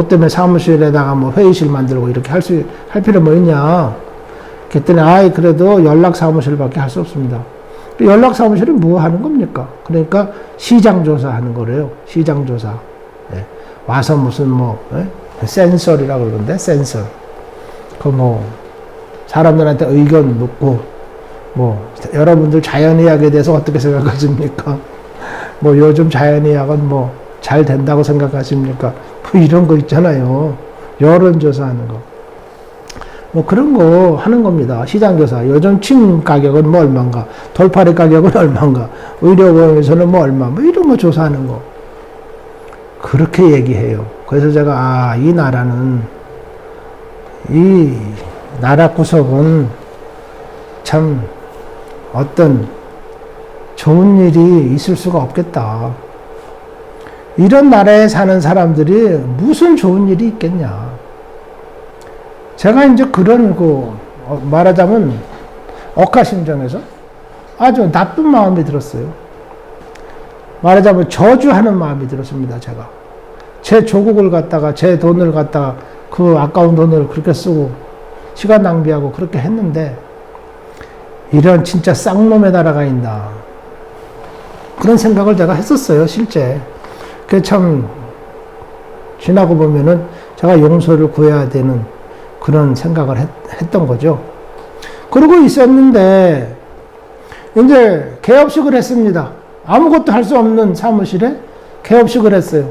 때문에 사무실에다가 회의실 만들고 이렇게 할 필요 뭐 있냐. 그랬더니, 그래도 연락사무실밖에 할 수 없습니다. 연락사무실은 뭐 하는 겁니까? 그러니까 시장조사 하는 거래요. 시장조사. 예. 와서 무슨 센서리라고 그러는데, 센서. 사람들한테 의견 묻고, 여러분들 자연의학에 대해서 어떻게 생각하십니까? 요즘 자연의학은 잘 된다고 생각하십니까? 이런 거 있잖아요. 여론조사하는 거. 그런 거 하는 겁니다. 시장조사. 요즘 침 가격은 얼마인가? 돌파리 가격은 얼마인가? 의료보험에서는 얼마? 이런 거 조사하는 거. 그렇게 얘기해요. 그래서 제가, 이 나라는, 이 나라 구석은 참 어떤 좋은 일이 있을 수가 없겠다. 이런 나라에 사는 사람들이 무슨 좋은 일이 있겠냐. 제가 이제 그런 말하자면 억하심정에서 아주 나쁜 마음이 들었어요. 말하자면 저주하는 마음이 들었습니다. 제가 제 조국을 갖다가 제 돈을 갖다가 그 아까운 돈을 그렇게 쓰고 시간 낭비하고 그렇게 했는데 이런 진짜 쌍놈의 나라가 있나 그런 생각을 제가 했었어요. 실제 그게 참 지나고 보면은 제가 용서를 구해야 되는 그런 생각을 했던 거죠. 그러고 있었는데 이제 개업식을 했습니다. 아무것도 할 수 없는 사무실에 개업식을 했어요.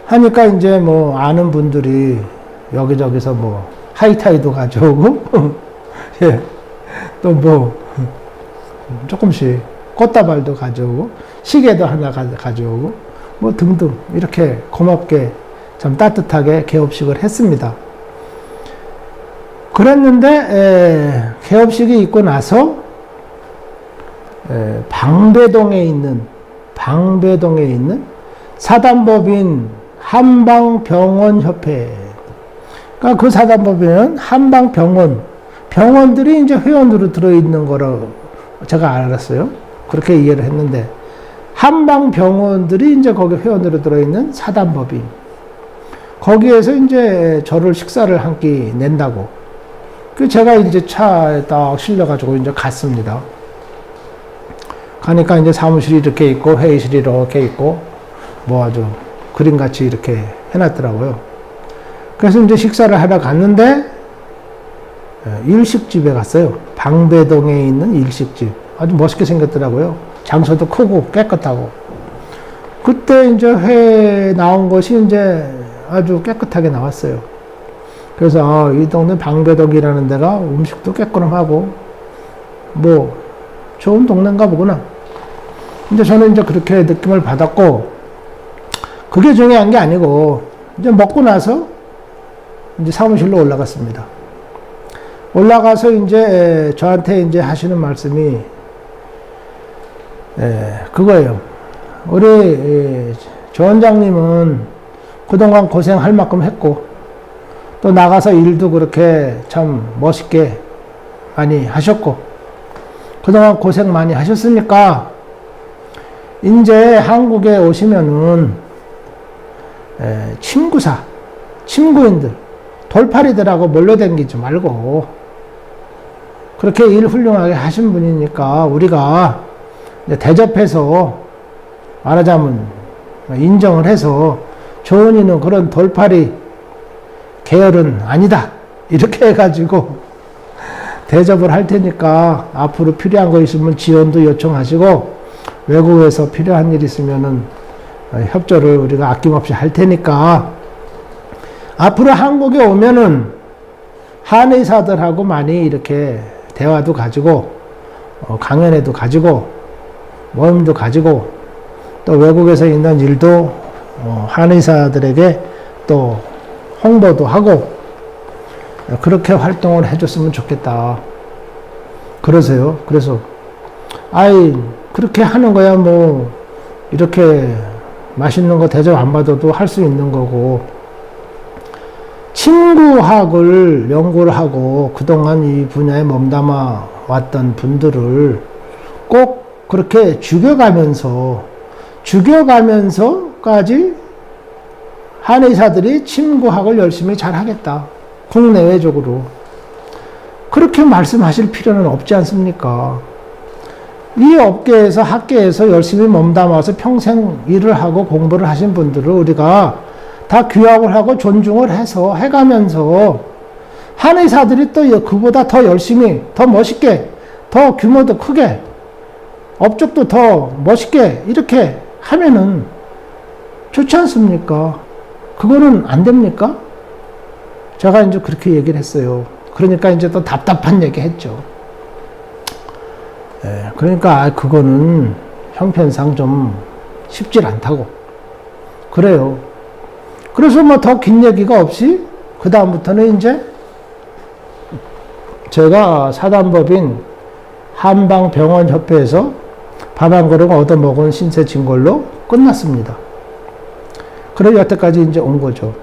하니까 이제 뭐 아는 분들이 여기저기서 뭐 하이타이도 가져오고 예, 또 뭐 조금씩 꽃다발도 가져오고 시계도 하나 가져오고 뭐 등등 이렇게 고맙게 참 따뜻하게 개업식을 했습니다. 그랬는데 개업식이 있고 나서 방배동에 있는 사단법인 한방병원협회, 그러니까 그 사단법인은 병원들이 이제 회원으로 들어있는 거라고 제가 알았어요. 그렇게 이해를 했는데, 한방병원들이 이제 거기 회원으로 들어있는 사단법인, 거기에서 이제 저를 식사를 한 끼 낸다고. 그 제가 이제 차에 딱 실려가지고 이제 갔습니다. 가니까 이제 사무실이 이렇게 있고, 회의실이 이렇게 있고, 뭐 아주 그림같이 이렇게 해놨더라고요. 그래서 이제 식사를 하러 갔는데, 일식집에 갔어요. 방배동에 있는 일식집. 아주 멋있게 생겼더라고요. 장소도 크고 깨끗하고. 그때 이제 회 나온 것이 이제 아주 깨끗하게 나왔어요. 그래서 이 동네 방배동이라는 데가 음식도 깨끗하고 뭐 좋은 동네인가 보구나. 근데 저는 이제 그렇게 느낌을 받았고, 그게 중요한 게 아니고 이제 먹고 나서 이제 사무실로 올라갔습니다. 올라가서 이제 저한테 이제 하시는 말씀이 그거예요. 우리 조 원장님은 그동안 고생할 만큼 했고, 또 나가서 일도 그렇게 참 멋있게 많이 하셨고, 그동안 고생 많이 하셨으니까 이제 한국에 오시면은 친구인들, 돌팔이들하고 몰려다니지 말고 그렇게 일 훌륭하게 하신 분이니까 우리가 대접해서 말하자면 인정을 해서 조은이는 그런 돌팔이 계열은 아니다, 이렇게 해가지고 대접을 할 테니까 앞으로 필요한 거 있으면 지원도 요청하시고, 외국에서 필요한 일 있으면은 협조를 우리가 아낌없이 할 테니까 앞으로 한국에 오면은 한의사들하고 많이 이렇게 대화도 가지고 강연회도 가지고 모임도 가지고, 또 외국에서 있는 일도 한의사들에게 또 홍보도 하고 그렇게 활동을 해줬으면 좋겠다. 그러세요. 그래서 그렇게 하는 거야 뭐 이렇게 맛있는 거 대접 안 받아도 할 수 있는 거고, 친구학을 연구를 하고 그동안 이 분야에 몸담아 왔던 분들을 꼭 그렇게 죽여가면서까지 한의사들이 친구학을 열심히 잘 하겠다. 국내외적으로. 그렇게 말씀하실 필요는 없지 않습니까? 이 업계에서, 학계에서 열심히 몸담아서 평생 일을 하고 공부를 하신 분들을 우리가 다 귀합을 하고 존중을 해서 해가면서, 한의사들이 또 그보다 더 열심히, 더 멋있게, 더 규모도 크게, 업적도 더 멋있게 이렇게 하면은 좋지 않습니까? 그거는 안 됩니까? 제가 이제 그렇게 얘기를 했어요. 그러니까 이제 또 답답한 얘기 했죠. 그러니까 그거는 형편상 좀 쉽질 않다고. 그래요. 그래서 뭐 더 긴 얘기가 없이 그 다음부터는 이제 제가 사단법인 한방병원협회에서 밥 한 그릇 얻어먹은 신세 진 걸로 끝났습니다. 그래서 여태까지 이제 온 거죠.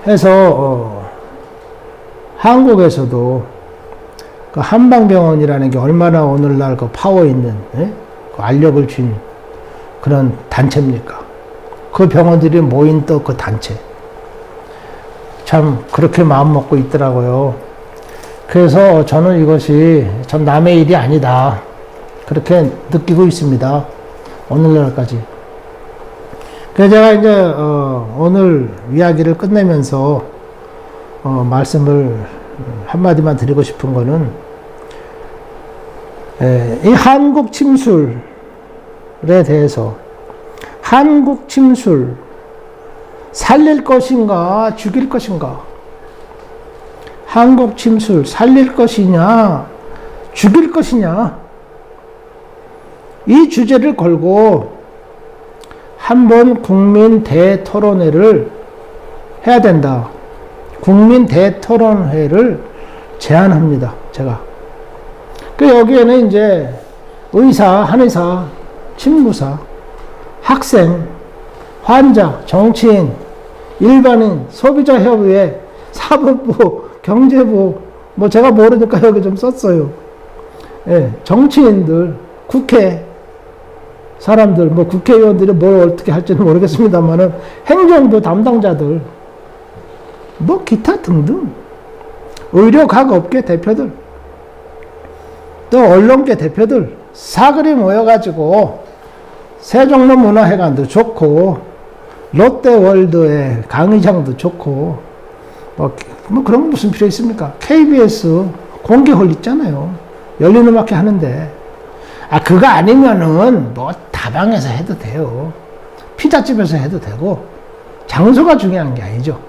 해서 한국에서도 그 한방병원이라는 게 얼마나 오늘날 그 파워 있는 그 알력을 쥔 그런 단체입니까? 그 병원들이 모인 또 그 단체. 참 그렇게 마음 먹고 있더라고요. 그래서 저는 이것이 전 남의 일이 아니다, 그렇게 느끼고 있습니다. 오늘날까지. 그래서 제가 이제 오늘 이야기를 끝내면서 말씀을 한마디만 드리고 싶은 거는, 이 한국 침술에 대해서, 한국 침술, 살릴 것인가, 죽일 것인가? 한국 침술 살릴 것이냐, 죽일 것이냐? 이 주제를 걸고 한번 국민 대토론회를 해야 된다. 국민 대토론회를 제안합니다. 제가. 그 여기에는 이제 의사, 한의사, 친무사, 학생, 환자, 정치인, 일반인, 소비자협의회, 사법부, 경제부, 뭐 제가 모르니까 여기 좀 썼어요. 예, 정치인들, 국회 사람들, 뭐 국회의원들이 뭘 어떻게 할지는 모르겠습니다만은 행정부 담당자들, 뭐 기타 등등, 의료과학업계 대표들, 또 언론계 대표들 사그리 모여가지고 세종로 문화회관도 좋고 롯데월드의 강의장도 좋고 뭐 그런 거 무슨 필요 있습니까? KBS 공개홀 있잖아요. 열린음악회 하는데 그거 아니면은 뭐 다방에서 해도 돼요. 피자집에서 해도 되고 장소가 중요한 게 아니죠.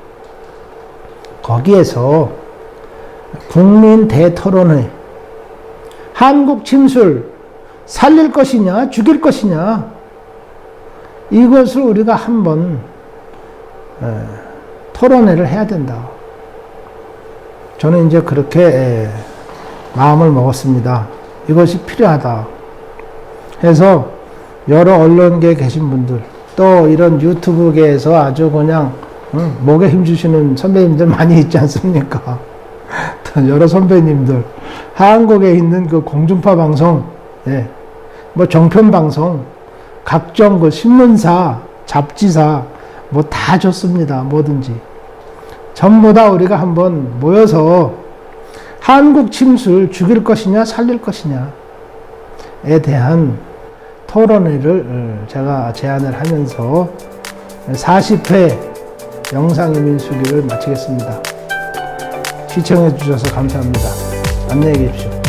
거기에서 국민 대토론회, 한국 침술 살릴 것이냐 죽일 것이냐, 이것을 우리가 한번 토론회를 해야 된다. 저는 이제 그렇게 마음을 먹었습니다. 이것이 필요하다 해서 여러 언론계에 계신 분들, 또 이런 유튜브계에서 아주 그냥 목에 힘주시는 선배님들 많이 있지 않습니까? 여러 선배님들, 한국에 있는 그 공중파 방송, 예, 뭐 정편 방송, 각종 그 신문사, 잡지사, 뭐 다 좋습니다. 뭐든지. 전부 다 우리가 한번 모여서 한국 침술 죽일 것이냐, 살릴 것이냐에 대한 토론회를 제가 제안을 하면서 40회 영상이민수기를 마치겠습니다. 시청해 주셔서 감사합니다. 안녕히 계십시오.